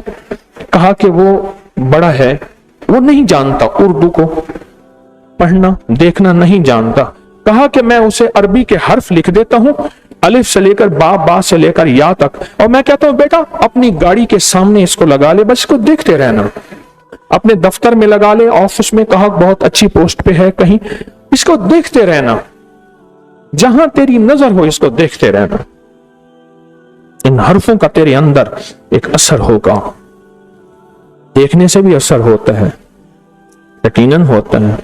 کہا کہ وہ بڑا ہے، وہ نہیں جانتا اردو کو پڑھنا دیکھنا نہیں جانتا، کہا کہ میں اسے عربی کے حرف لکھ دیتا ہوں، الف سے لے کر با، با سے لے کر یا تک، اور میں کہتا ہوں بیٹا اپنی گاڑی کے سامنے اس کو لگا لے، بس اس کو دیکھتے رہنا، اپنے دفتر میں لگا لے، آفس میں، کہا بہت اچھی پوسٹ پہ ہے کہیں، اس کو دیکھتے رہنا، جہاں تیری نظر ہو اس کو دیکھتے رہنا، ان حرفوں کا تیرے اندر ایک اثر ہوگا، دیکھنے سے بھی اثر ہوتا ہے، یقیناً ہوتا ہے،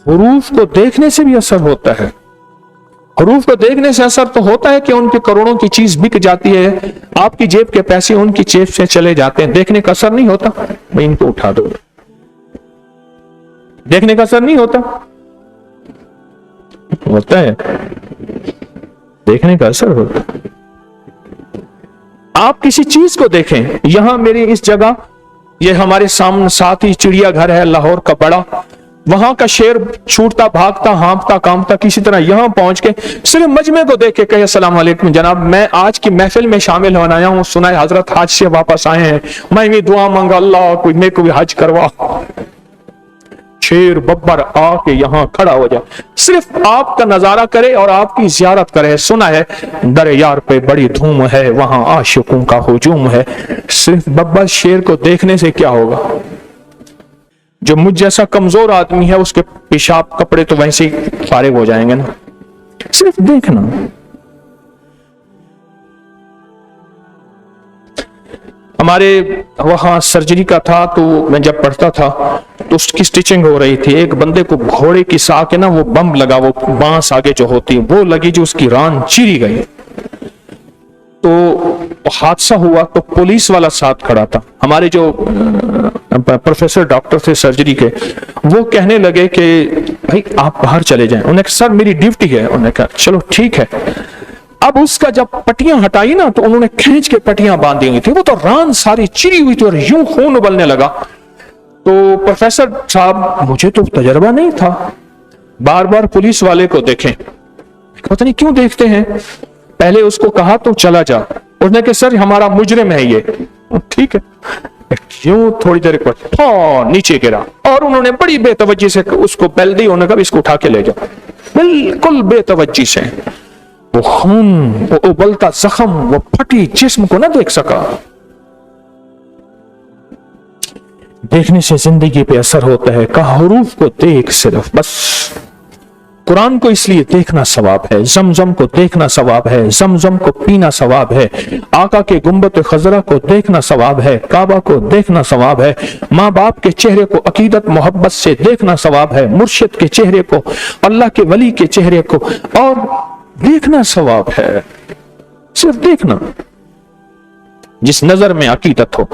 حروف کو دیکھنے سے بھی اثر ہوتا ہے، حروف کو دیکھنے سے اثر تو ہوتا ہے کہ ان کے کروڑوں کی چیز بک جاتی ہے، آپ کی جیب کے پیسے ان کی جیب سے چلے جاتے ہیں، دیکھنے کا اثر نہیں ہوتا، میں ان کو اٹھا دوں، دیکھنے کا اثر نہیں ہوتا، ہوتا ہے، دیکھنے کا اثر ہوتا ہے۔ آپ کسی چیز کو دیکھیں، یہاں میری اس جگہ یہ ہمارے سامنے ساتھ ہی چڑیا گھر ہے لاہور کا بڑا، وہاں کا شیر چھوٹتا بھاگتا ہانپتا کامتا کسی طرح یہاں پہنچ کے صرف مجمع کو دیکھ کے کہے السلام علیکم جناب، میں آج کی محفل میں شامل ہونا آیا ہوں، سنا ہے حضرت حج سے واپس آئے ہیں، میں بھی دعا مانگا اللہ کوئی میرے کو بھی حج کروا، شیر ببر آ کے یہاں کھڑا ہو جائے، صرف آپ کا نظارہ کرے اور آپ کی زیارت کرے، سنا ہے در یار پہ بڑی دھوم ہے، وہاں عاشقوں کا ہجوم ہے، صرف ببر شیر کو دیکھنے سے کیا ہوگا؟ جو مجھ جیسا کمزور آدمی ہے اس کے پیشاب کپڑے تو ویسے ہی فارغ ہو جائیں گے نا، صرف دیکھنا۔ ہمارے وہاں سرجری کا تھا تو میں جب پڑھتا تھا تو اس کی سٹیچنگ ہو رہی تھی، ایک بندے کو گھوڑے کی سا کے نا وہ بم لگا، وہ بانس آگے جو ہوتی وہ لگی، جو اس کی ران چیری گئی، تو حادثہ ہوا تو پولیس والا ساتھ کھڑا تھا، ہمارے جو پروفیسر ڈاکٹر تھے سرجری کے، وہ کہنے لگے کہ بھائی آپ باہر چلے جائیں، انہوں نے کہا سر میری ڈیوٹی ہے، انہوں نے کہا چلو ٹھیک ہے۔ اب اس کا جب پٹیاں ہٹائی نا تو انہوں نے کھینچ کے پٹیاں باندھی ہوئی تھی، وہ تو ران ساری چری ہوئی تھی اور یوں خون ابلنے لگا، تو پروفیسر صاحب مجھے تو تجربہ نہیں تھا، بار بار پولیس والے کو دیکھیں، پتہ نہیں کیوں دیکھتے ہیں، پہلے اس کو کہا تو چلا جا، اس نے کہا سر ہمارا مجرم ہے یہ، ٹھیک ہے، यूं थोड़ी देर बाद नीचे गिरा और उन्होंने बड़ी बेतवज्जी से उसको बेल दी। उन्होंने कहा इसको उठा के ले जाओ, बिल्कुल बेतवज्जी से। वो खून, वो उबलता जख्म, वो फटी जिस्म को ना देख सका। देखने से जिंदगी पे असर होता है। कहा हुरूफ को देख सिर्फ बस। कुरान को इसलिए देखना सवाब है, जमजम को देखना सवाब है, जमजम को पीना सवाब है, आका के गुंबद खजरा को देखना सवाब है, काबा को देखना सवाब है, माँ बाप के चेहरे को अकीदत मोहब्बत से देखना सवाब है, मुर्शिद के चेहरे को, अल्लाह के वली के चेहरे को और देखना सवाब है। सिर्फ देखना। जिस नजर में अकीदत हो,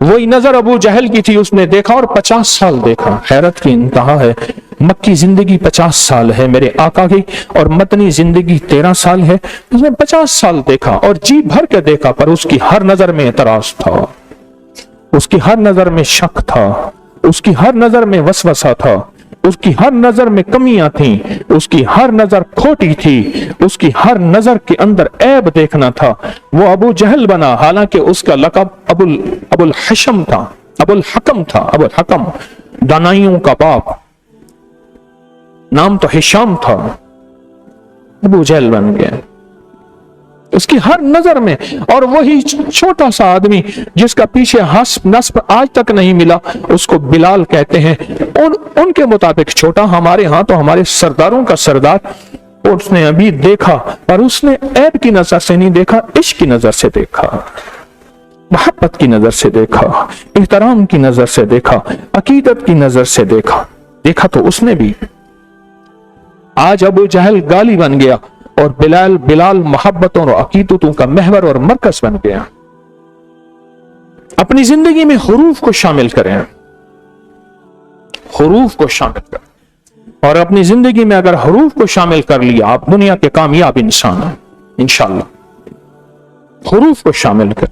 वही नजर अबू जहल की थी, उसने देखा और 50 साल देखा। हैरत की इंतहा है। मक्की जिंदगी 50 साल है मेरे आका की, और मदनी जिंदगी 13 साल है। उसने 50 साल देखा और जी भर के देखा, पर उसकी हर नजर में एतराज था, उसकी हर नजर में शक था, उसकी हर नजर में वसवसा था, उसकी हर नजर में कमियां थीं, उसकी हर नजर खोटी थी, उसकी हर नजर के अंदर ऐब देखना था। वो अबू जहल बना, हालांकि उसका लक़ब अबुल हशम था, अबुल हकम था। अबुल हकम दानाइयों का बाप, नाम तो हिशाम था। अबू जहल बन गया उसकी हर नजर में। और वही छोटा सा आदमी जिसका पीछे हस्ब नस्ब आज तक नहीं मिला, उसको बिलाल कहते हैं। उनके मुताबिक छोटा, हमारे यहां तो हमारे सरदारों का सरदार। उसने अभी देखा, पर उसने ऐब की नजर से नहीं देखा, इश्क की नजर से देखा, मोहब्बत की नजर से देखा, एहतराम की नजर से देखा, अकीदत की नजर से देखा। देखा तो उसने भी। आज अबू जहल गाली बन गया और बिलाल मोहब्बतों और अकीदतों का महवर और मरकज बन गया। अपनी जिंदगी में हुरूफ को शामिल करें, हुरूफ को शामिल करें। और अपनी जिंदगी में अगर हुरूफ को शामिल कर लिया, आप दुनिया के कामयाब इंसान हैं इंशाअल्लाह। हुरूफ को शामिल कर,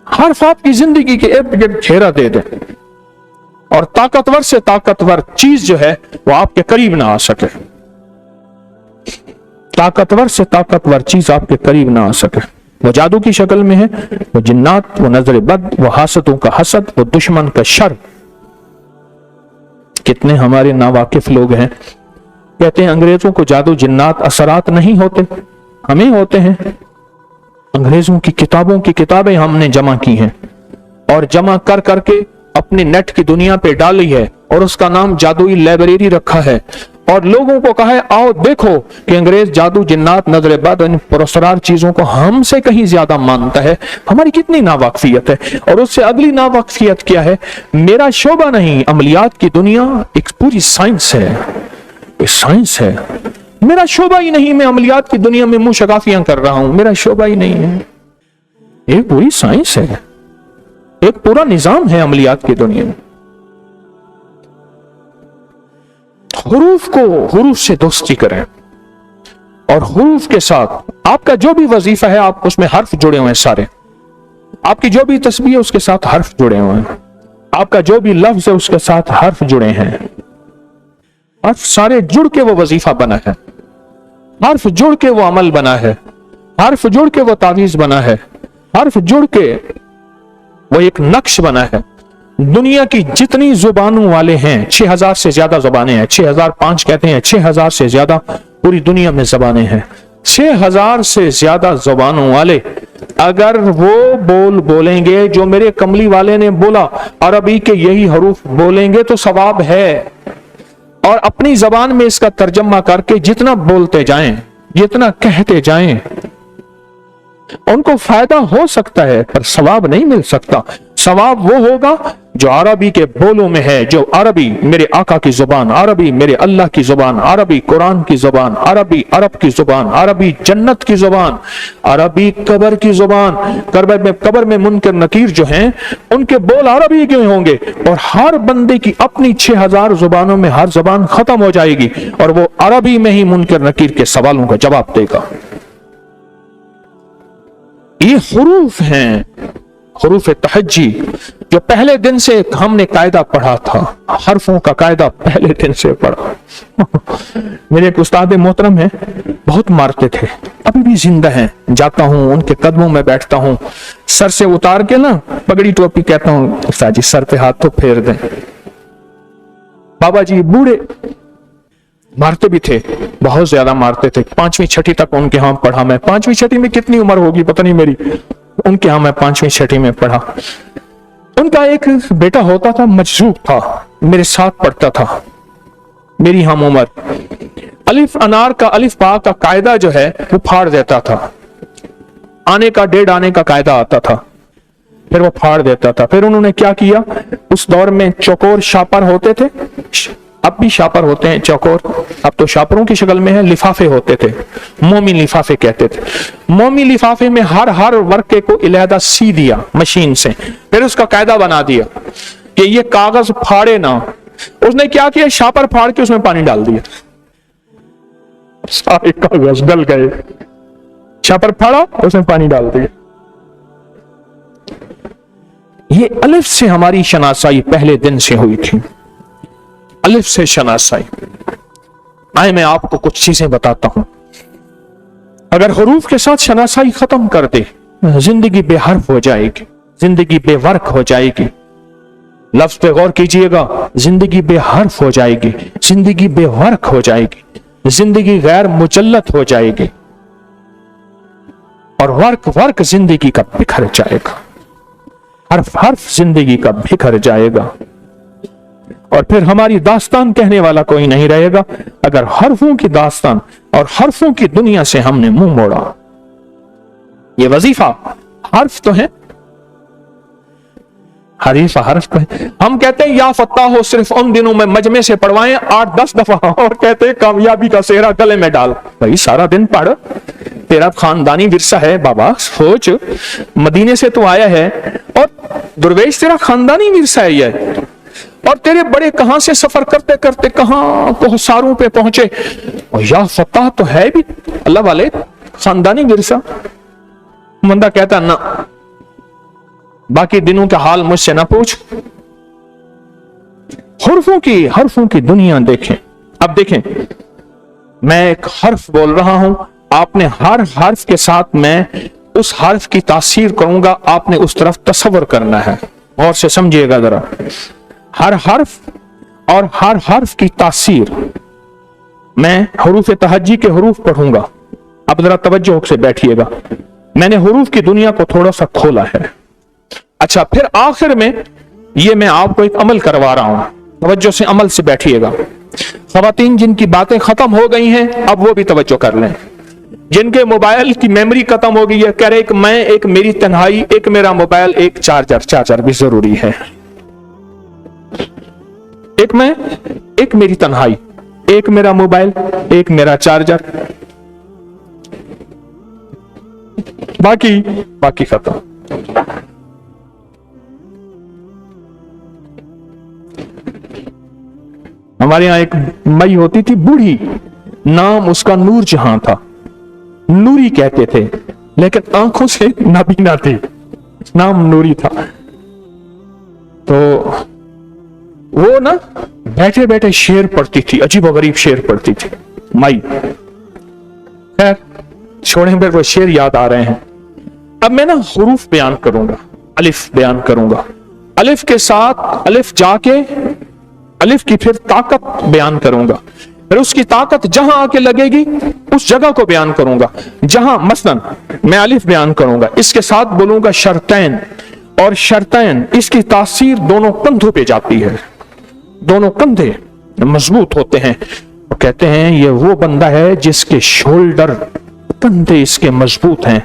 हर्फ आपकी जिंदगी के इर्द गिर्द घेरा दे दें, और ताकतवर से ताकतवर चीज जो है वो आपके करीब ना आ सके। ताकतवर से ताकतवर चीज आपके करीब ना आ सके। वो जादू की शक्ल में है, वो जिन्नात, वो नजर बद, वो हासदों का हसद, वो दुश्मन का शर। कितने हमारे नावाकिफ लोग हैं, कहते हैं अंग्रेजों को जादू जिन्नात असरात नहीं होते, हमें होते हैं। अंग्रेजों की किताबों की किताबें हमने जमा की हैं, और जमा कर करके अपने नेट की दुनिया पे डाली है, और उसका नाम जादुई लाइब्रेरी रखा है। और लोगों को कहा है आओ देखो कि अंग्रेज जादू जिन्नात नजर बद इन पुरस्कार चीजों को हमसे कहीं ज्यादा मानता है। हमारी कितनी नावाकफियत है। और उससे अगली नावाकफियत क्या है, मेरा शोबा नहीं, अमलियात की दुनिया एक पूरी साइंस है, एक साइंस है। मेरा शोबा ही नहीं, मैं अमलियात की दुनिया में मुंह शगाफियां कर रहा हूं, मेरा शोबा ही नहीं है। एक पूरी साइंस है, एक पूरा निजाम है अमलियात की दुनिया में। हुरूफ से दोस्ती करें, और हुरूफ के साथ आपका जो भी वजीफा है, आप उसमें हर्फ जुड़े हुए हैं सारे। आपकी जो भी तस्बीह है उसके साथ हर्फ जुड़े हुए हैं, आपका जो भी लफ्ज है उसके साथ हर्फ जुड़े हैं। हर्फ सारे जुड़ के वो वजीफा बना है, हर्फ जुड़ के वो अमल बना है, हर्फ जुड़ के वो तावीज बना है, हर्फ जुड़ के वो एक नक्श बना है। दुनिया की जितनी जुबानों वाले हैं, 6000 से ज्यादा जुबानें हैं, 6005 कहते हैं, 6000 से ज्यादा पूरी दुनिया में जुबानें हैं। 6000 से ज्यादा जुबानों वाले अगर वो बोलेंगे जो मेरे कमली वाले ने बोला, अरबी के यही हरूफ बोलेंगे तो सवाब है। और अपनी जबान में इसका तर्जमा करके जितना बोलते जाएं, जितना कहते जाएं, उनको फायदा हो सकता है, पर सवाब नहीं मिल सकता। सवाब वो होगा जो अरबी के बोलों में है, जो अरबी मेरे आका की जुबान, अरबी मेरे अल्लाह की जुबान, अरबी कुरान की जुबान, अरबी अरब की जुबान, अरबी जन्नत की जुबान, अरबी कब्र की जुबान। कब्र में मुनकर नकीर जो हैं उनके बोल अरबी के होंगे, और हर बंदे की अपनी 6000 जुबानों में हर जुबान खत्म हो जाएगी, और वो अरबी में ही मुनकर नकीर के सवालों का जवाब देगा। ये हुरूफ हैं, हरूफ तहज्जी जो पहले दिन से हमने कायदा पढ़ा था, हरफों का कायदा पहले दिन से पढ़ा। मेरे एक उस्ताद मोहतरम है, बहुत मारते थे, अभी भी जिंदा हैं। जाता हूं उनके कदमों में बैठता हूं, सर से उतार के ना पगड़ी टोपी कहता हूं उस्ताद जी सर पे हाथ तो फेर दें। बाबा जी बूढ़े, मारते भी थे, बहुत ज्यादा मारते थे। 5वीं 6वीं तक उनके यहाँ पढ़ा मैं। 5वीं 6वीं में कितनी उम्र होगी पता नहीं मेरी, उनके यहाँ मैं 5वीं 6वीं में पढ़ा। उनका एक बेटा होता था, मजजूब था, मेरे साथ पढ़ता था, मेरी हम उम्र। अलिफ अनार का अलिफ बा का कायदा जो है वो फाड़ देता था। आने का 1.5 आने का कायदा आता था, फिर वो फाड़ देता था। फिर उन्होंने क्या किया, उस दौर में चौकोर शापर होते थे, अब भी शापर होते हैं चौकोर, अब तो शापरों की शक्ल में है, लिफाफे होते थे, मोमी लिफाफे कहते थे। मोमी लिफाफे में हर वर्के को इलादा सी दिया मशीन से, फिर उसका कायदा बना दिया कि ये कागज फाड़े ना। उसने क्या किया, शापर फाड़ के उसमें पानी डाल दिया, सारे कागज गल गए। शापर फाड़ा, उसमें पानी डाल दिया। ये अलिफ से हमारी शनासाई पहले दिन से हुई थी, अलिफ से शनासाई। आए मैं आपको कुछ चीजें बताता हूं। अगर हरूफ के साथ शनासाई खत्म कर दे, जिंदगी बेहर्फ हो जाएगी, जिंदगी बेवर्क हो जाएगी। लफ्ज पे गौर कीजिएगा, जिंदगी बेहर्फ हो जाएगी, जिंदगी बेवर्क हो जाएगी, जिंदगी गैर मुजल्लत हो जाएगी, और वर्क जिंदगी का बिखर जाएगा, हर्फ जिंदगी का बिखर जाएगा। और फिर हमारी दास्तान कहने वाला कोई नहीं रहेगा अगर हरफों की दास्तान और हरफों की दुनिया से हमने मुंह मोड़ा। ये वजीफा हर्फ तो है, हरीफ हर्फ तो है। हम कहते हैं या फत्ता हो सिर्फ उन दिनों में मजमे से पढ़वाएं 8-10 दफा, और कहते हैं कामयाबी का सेहरा गले में डाल। भाई सारा दिन पढ़, तेरा खानदानी विरसा है बाबा, सोच मदीने से तो आया है और दुर्वेश तेरा खानदानी विरसा है ये, और तेरे बड़े कहां से सफर करते करते कहां कोहसारों पे पहुंचे, और या फत्ता तो है भी अल्लाह वाले खानदानी विरसा। बंदा कहता ना, बाकी दिनों का हाल मुझसे ना पूछ। हरफों की दुनिया देखें। अब देखें, मैं एक हर्फ बोल रहा हूं, आपने हर हर्फ के साथ मैं उस हर्फ की तासीर करूंगा, आपने उस तरफ तसव्वुर करना है। और से समझिएगा जरा, हर हर्फ और हर हर्फ की तासीर। मैं हरूफ तहज्जी के हरूफ पढ़ूंगा, अब जरा तवज्जो से बैठिएगा। मैंने हरूफ की दुनिया को थोड़ा सा खोला है। अच्छा, फिर आखिर में ये मैं आपको एक अमल करवा रहा हूं, तवज्जो से अमल से बैठिएगा। ख़वातीन जिनकी बातें खत्म हो गई हैं, अब वो भी तवज्जो कर लें। जिनके मोबाइल की मेमोरी खत्म हो गई है, कह रहे एक मैं, एक मेरी तन्हाई, एक मेरा मोबाइल, एक चार्जर भी जरूरी है। एक मैं, एक मेरी तन्हाई, एक मेरा मोबाइल, एक मेरा चार्जर, बाकी खत्म। हमारे यहां एक मई होती थी बूढ़ी, नाम उसका नूर जहां था, नूरी कहते थे, लेकिन आंखों से नाबीना थी, नाम नूरी था। तो वो ना बैठे बैठे शेर पढ़ती थी, अजीब व गरीब शेर पढ़ती थी माई। खैर छोड़े, पर वो शेर याद आ रहे हैं। अब मैं ना हुरूफ बयान करूंगा, अलिफ बयान करूंगा, अलिफ के साथ अलिफ जाके अलिफ की फिर ताकत बयान करूंगा, फिर उसकी ताकत जहां आके लगेगी उस जगह को बयान करूंगा। जहां मसलन मैं अलिफ बयान करूंगा, इसके साथ बोलूंगा शर्तैन, और शर्तैन इसकी तासीर दोनों कंधों पे जाती है, दोनों कंधे मजबूत होते हैं। तो कहते हैं ये वो बंदा है जिसके शोल्डर, कंधे इसके मजबूत हैं।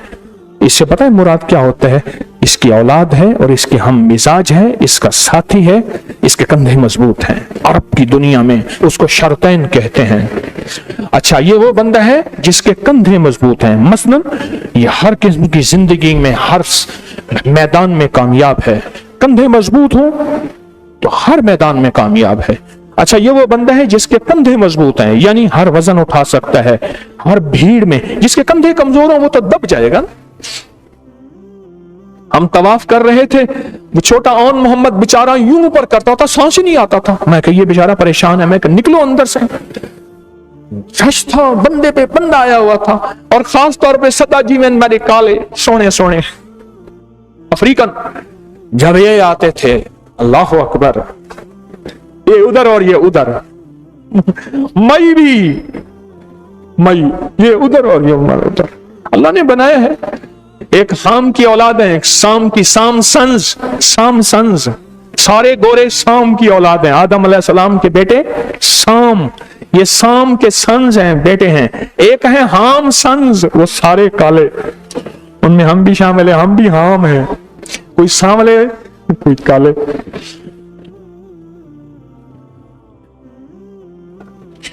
इससे पता है मुराद क्या होता है, इसकी औलाद है और इसके हम मिजाज है, इसका साथी है, इसके कंधे मजबूत हैं। अरब की दुनिया में उसको शर्तैन कहते हैं। अच्छा, ये वो बंदा है जिसके कंधे मजबूत हैं, मसलन ये हर किस्म की जिंदगी में हर मैदान में कामयाब है। कंधे मजबूत हो तो हर मैदान में कामयाब है। अच्छा, ये वो बंदा है जिसके कंधे मजबूत हैं, यानी हर वजन उठा सकता है, हर भीड़ में। जिसके कंधे कमजोर हो वो तो दब जाएगा ना। ہم طواف کر رہے تھے, وہ چھوٹا اون محمد بیچارہ یوں اوپر کرتا تھا, سانس ہی نہیں آتا تھا. میں کہ یہ بیچارہ پریشان ہے, میں کہ نکلو اندر سے. رش تھا, بندے پہ بندہ آیا ہوا تھا, اور خاص طور پہ سدا جی میں میرے کالے سونے سونے افریقن جب یہ آتے تھے, اللہ اکبر, یہ ادھر اور یہ ادھر, مئی بھی مئی, یہ ادھر اور یہ ادھر. اللہ نے بنایا ہے, ایک حام کی اولاد ہے, ایک سام کی, سام سنز, سارے گورے سام کی اولاد ہیں. آدم علیہ السلام کے بیٹے سام, یہ سام کے سنز ہیں, بیٹے ہیں. ایک ہے حام سنز, وہ سارے کالے, ان میں ہم بھی شامل ہیں, ہم بھی حام ہیں, کوئی سانولے کوئی کالے.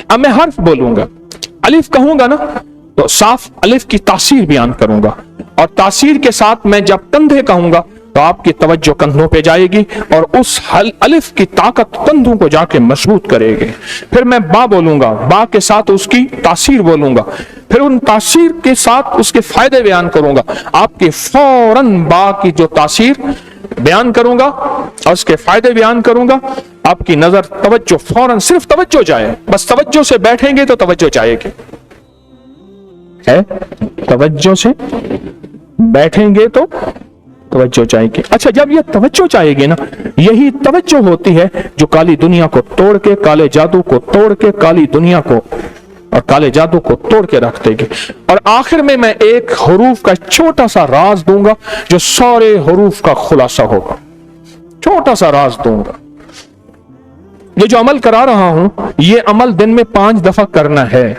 اب میں حرف بولوں گا, الف کہوں گا نا تو صاف الف کی تاثیر بیان کروں گا, اور تاثیر کے ساتھ میں جب کندھے کہوں گا تو آپ کی توجہ کندھوں پہ جائے گی, اور اس الف کی طاقت کندھوں کو جا کے مضبوط کرے گی. پھر میں با بولوں گا, با کے ساتھ اس کی تاثیر بولوں گا, پھر ان تاثیر کے ساتھ اس کے فائدے بیان کروں گا. آپ کی فوراً با کی جو تاثیر بیان کروں گا اور اس کے فائدے بیان کروں گا, آپ کی نظر توجہ فوراً صرف توجہ جائے, بس توجہ سے بیٹھیں گے تو توجہ جائے گی, ہے توجہ سے بیٹھیں گے تو توجہ چاہیے گی. اچھا, جب یہ توجہ چاہیے گی نا, یہی توجہ ہوتی ہے جو کالی دنیا کو توڑ کے, کالے جادو کو توڑ کے, کالی دنیا کو اور کالے جادو کو توڑ کے رکھ دے گی. اور آخر میں ایک حروف کا چھوٹا سا راز دوں گا جو سارے حروف کا خلاصہ ہوگا, چھوٹا سا راز دوں گا. یہ جو عمل کرا رہا ہوں, یہ عمل دن میں 5 دفعہ کرنا ہے.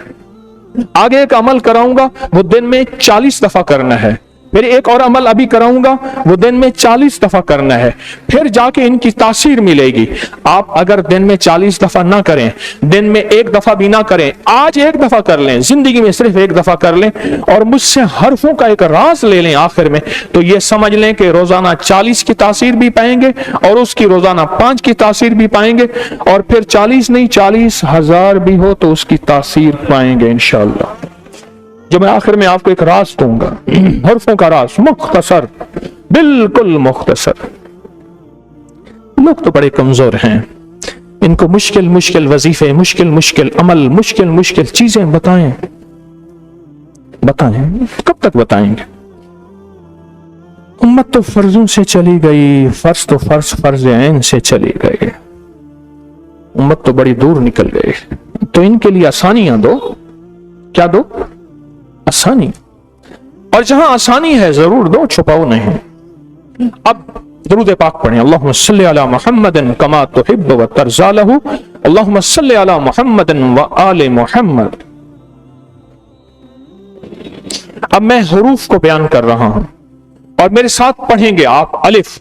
آگے ایک عمل کراؤں گا, وہ دن میں 40 دفعہ کرنا ہے. پھر ایک اور عمل ابھی کراؤں گا, وہ دن میں 40 دفعہ کرنا ہے. پھر جا کے ان کی تاثیر ملے گی. آپ اگر دن میں 40 دفعہ نہ کریں, دن میں 1 دفعہ بھی نہ کریں, آج 1 دفعہ کر لیں, زندگی میں صرف 1 دفعہ کر لیں, اور مجھ سے حرفوں کا ایک راز لے لیں آخر میں, تو یہ سمجھ لیں کہ روزانہ 40 کی تاثیر بھی پائیں گے, اور اس کی روزانہ 5 کی تاثیر بھی پائیں گے, اور پھر 40 نہیں 40,000 بھی ہو تو اس کی تاثیر پائیں گے انشاءاللہ. جو میں آخر میں آپ کو ایک راز دوں گا, حرفوں کا راز, مختصر, بالکل مختصر. لوگ تو بڑے کمزور ہیں, ان کو مشکل مشکل وظیفے, مشکل مشکل عمل, مشکل مشکل چیزیں بتائیں, کب تک بتائیں گے؟ امت تو فرضوں سے چلی گئی, فرض تو فرض عین سے چلی گئی, امت تو بڑی دور نکل گئی. تو ان کے لیے آسانیاں دو. کیا دو؟ آسانی. اور جہاں آسانی ہے ضرور دو, چھپاؤ نہیں. اب درود پاک پڑھیں. اللہم صلی علی محمد کما تحب و ترضی لہ, اللہم صلی علی محمد و آل محمد. اب میں حروف کو بیان کر رہا ہوں اور میرے ساتھ پڑھیں گے آپ. الف.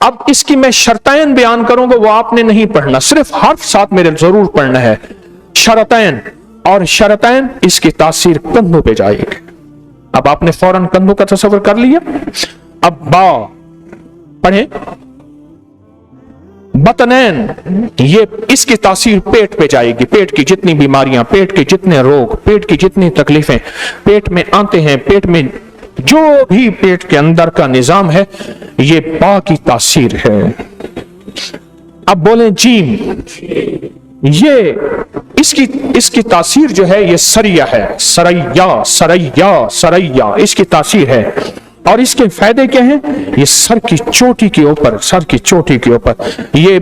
اب اس کی میں شرطین بیان کروں گا, وہ آپ نے نہیں پڑھنا, صرف حرف ساتھ میرے ضرور پڑھنا ہے. شرطین, اور شرطین اس کی تاثیر کندھوں پہ جائے گی. اب آپ نے فوراً کندھوں کا تصور کر لیا. اب با پڑھیں. بطنین, یہ اس کی تاثیر پیٹ پہ جائے گی. پیٹ کی جتنی بیماریاں, پیٹ کے جتنے روگ, پیٹ کی جتنی تکلیفیں پیٹ میں آتے ہیں, پیٹ میں جو بھی پیٹ کے اندر کا نظام ہے, یہ با کی تاثیر ہے. اب بولیں جیم. یہ اس کی تاثیر جو ہے یہ سریہ ہے. سریا اس کی تاثیر ہے. اور اس کے فائدے کیا ہیں؟ یہ سر کی چوٹی کے اوپر یہ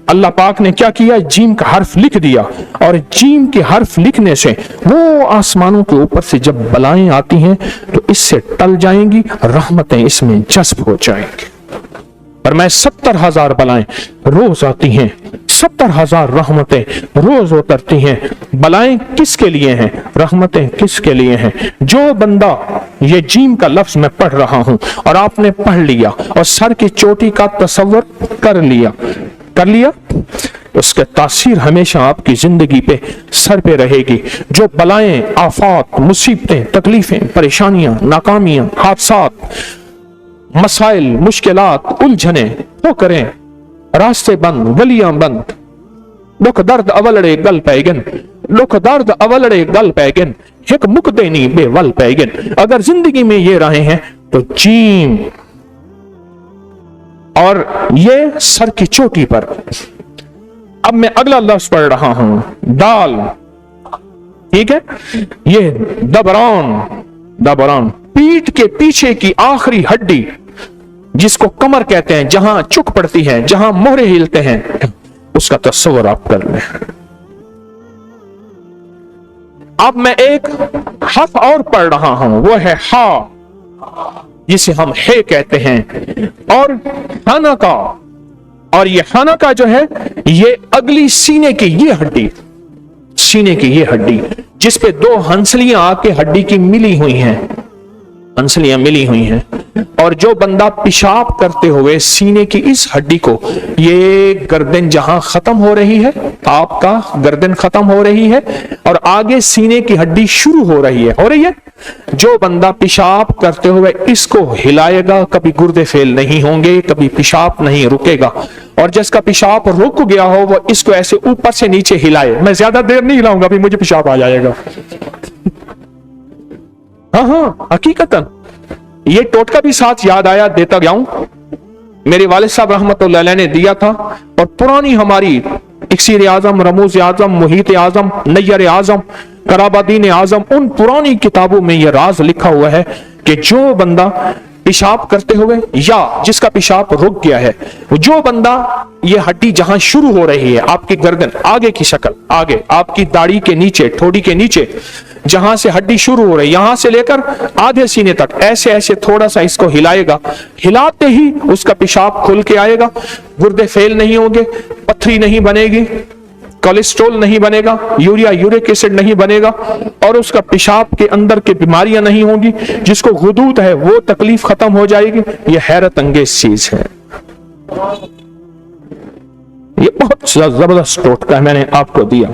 اللہ پاک نے کیا کیا, جیم کا حرف لکھ دیا, اور جیم کے حرف لکھنے سے وہ آسمانوں کے اوپر سے جب بلائیں آتی ہیں تو اس سے ٹل جائیں گی, رحمتیں اس میں جذب ہو جائیں گی. اور میں 70,000 بلائیں روز آتی ہیں, 70,000 رحمتیں روز اترتی ہیں. بلائیں کس کے لیے ہیں, رحمتیں کس کے لیے ہیں؟ جو بندہ یہ جیم کا لفظ میں پڑھ رہا ہوں اور آپ نے پڑھ لیا اور سر کی چوٹی کا تصور کر لیا, اس کے تاثیر ہمیشہ آپ کی زندگی پہ سر پہ رہے گی. جو بلائیں, آفات, مصیبتیں, تکلیفیں, پریشانیاں, ناکامیاں, حادثات, مسائل, مشکلات, الجھنیں, ٹھوکریں, راستے بند, گلیاں بند, دکھ درد اولڑے گل پیگن, ہک مک دینی بے ول پیگن. اگر زندگی میں یہ راہیں ہیں तो जीम, और ये सर की चोटी पर। अब मैं अगला लफ्ज पढ़ रहा हूं, दाल, ठीक है, ये दबरान, पीठ के पीछे की आखिरी हड्डी जिसको कमर कहते हैं, जहां चुक पड़ती है, जहां मोहरे हिलते हैं, उसका तस्वर आप कर लें। अब मैं एक हर्फ और पढ़ रहा हूं, वो है हा, जिसे हम हे कहते हैं, और हाना का, और ये हाना का जो है, ये अगली सीने की ये हड्डी, सीने की ये हड्डी जिस पे दो हंसलियां आके हड्डी की मिली हुई हैं, हंसलियां मिली हुई हैं, और जो बंदा पेशाब करते हुए सीने की इस हड्डी को, ये गर्दन जहां खत्म हो रही है, आपका गर्दन खत्म हो रही है और आगे सीने की हड्डी शुरू हो रही है, जो बंदा पेशाब करते हुए इसको हिलाएगा, कभी गुर्दे फेल नहीं होंगे, कभी पेशाब नहीं रुकेगा, और जिसका पेशाब रुक गया हो वो इसको ऐसे ऊपर से नीचे हिलाए। मैं ज्यादा देर नहीं हिलाऊंगा, अभी मुझे पेशाब आ जाएगा। हाँ, हकीकतन ये टोटका भी साथ याद आया, देता गया हूं। मेरे वालिद साहब रहमतुल्लाह अलैह ने दिया था, और पुरानी हमारी इक्सीर आजम, रमूज आजम, मुहीत आजम, नैयर आजम, कराबादीन आजम, उन पुरानी किताबों में यह राज लिखा हुआ है कि जो बंदा पेशाब करते हुए या जिसका पेशाब रुक गया है, जो बंदा ये हड्डी जहां शुरू हो रही है, आपकी गर्दन आगे की शक्ल, आगे आपकी दाढ़ी के नीचे, ठोड़ी के नीचे, जहां से हड्डी शुरू हो रही है, यहां से लेकर आधे सीने तक ऐसे ऐसे थोड़ा सा इसको हिलाएगा, हिलाते ही उसका पेशाब खुल के आएगा, गुर्दे फेल नहीं होंगे, पथरी नहीं बनेगी, कोलेस्ट्रॉल नहीं बनेगा, यूरिया यूरिक एसिड नहीं बनेगा, और उसका पेशाब के अंदर की बीमारियां नहीं होंगी, जिसको गुदूद है वो तकलीफ खत्म हो जाएगी। ये हैरत अंगेज चीज है, ये बहुत जबरदस्त टोटका है, मैंने आपको दिया।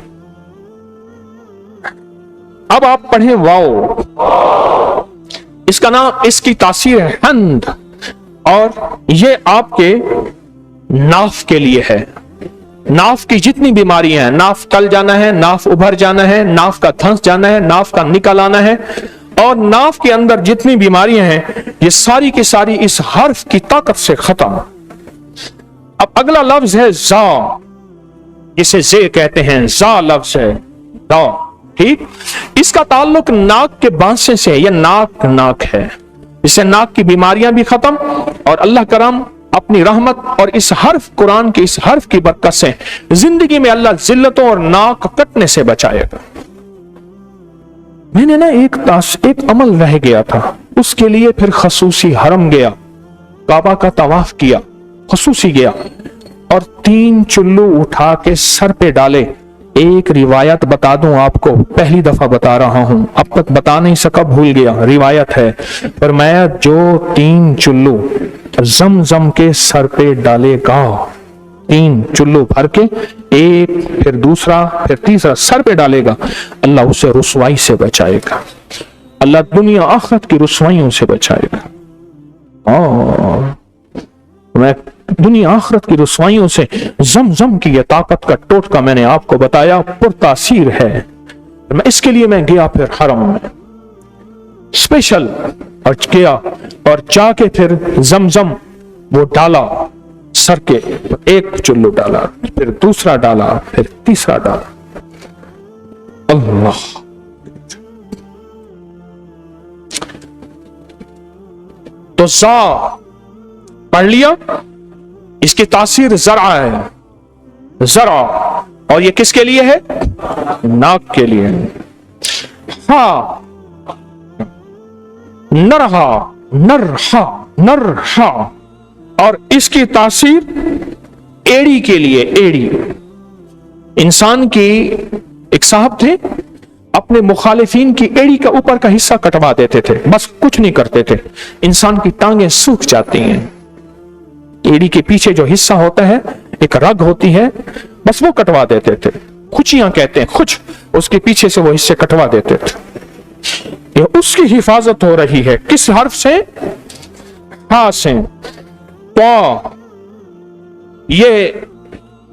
अब आप पढ़ें वाओ, इसका नाम, इसकी तासीर है हंद, और ये आपके नाफ के लिए है। नाफ की जितनी बीमारियां हैं, नाफ तल जाना है, नाफ उभर जाना है, नाफ का धंस जाना है, नाफ का निकल आना है, और नाफ के अंदर जितनी बीमारियां हैं, ये सारी की सारी इस हर्फ की ताकत से खत्म। अब अगला लफ्ज है जा, जिसे जे कहते हैं, जा लफ्ज है, दा, ठीक। इसका ताल्लुक नाक के बांसे से, यह नाक है, इससे नाक की बीमारियां भी खत्म, और अल्लाह करम अपनी रहमत और इस हर्फ, कुरान के इस हर्फ की बरकत से जिंदगी में अल्लाह जिल्लतों और नाक कटने से बचाएगा। मैंने ना एक अमल रह गया था, उसके लिए फिर खसूसी हरम गया, काबा का तवाफ किया, खसूसी गया, और 3 चुल्लू उठा के सर पे डाले। एक रिवायत बता दूं आपको, पहली दफा बता रहा हूं, अब तक बता नहीं सका, भूल गया, रिवायत है, पर मैं जो 3 चुल्लू जमजम के सर पे डालेगा, 3 चुल्लू भर के, एक फिर दूसरा फिर तीसरा सर पे डालेगा, अल्लाह उसे रुसवाई से बचाएगा, अल्लाह दुनिया आखिरत की रुसवाइयों से बचाएगा। और मैं दुनिया आखिरत की रुसवाइयों से जमजम की यह ताकत का टोटका मैंने आपको बताया, पुरतासीर है। मैं इसके लिए मैं गया फिर हरम में स्पेशल, और गया और जाके फिर जमजम वो डाला सर के, एक चुल्लू डाला, फिर दूसरा डाला, फिर तीसरा डाला। अल्लाह, तो जा पढ़ लिया, इसकी तासीर जरा है, जरा, और ये किसके लिए है? नाक के लिए। हा, नरहा, नरहा, नरहा, और इसकी तासीर एड़ी के लिए। एड़ी, इंसान की, एक साहब थे, अपने मुखालिफिन की एड़ी का ऊपर का हिस्सा कटवा देते थे, बस कुछ नहीं करते थे, इंसान की टांगें सूख जाती हैं। एड़ी के पीछे जो हिस्सा होता है, एक रग होती है, बस वो कटवा देते थे, खुचियां कहते हैं, खुच, उसके पीछे से वो हिस्से कटवा देते थे। ये उसकी हिफाजत हो रही है, किस हर्फ से? हा से। तो ये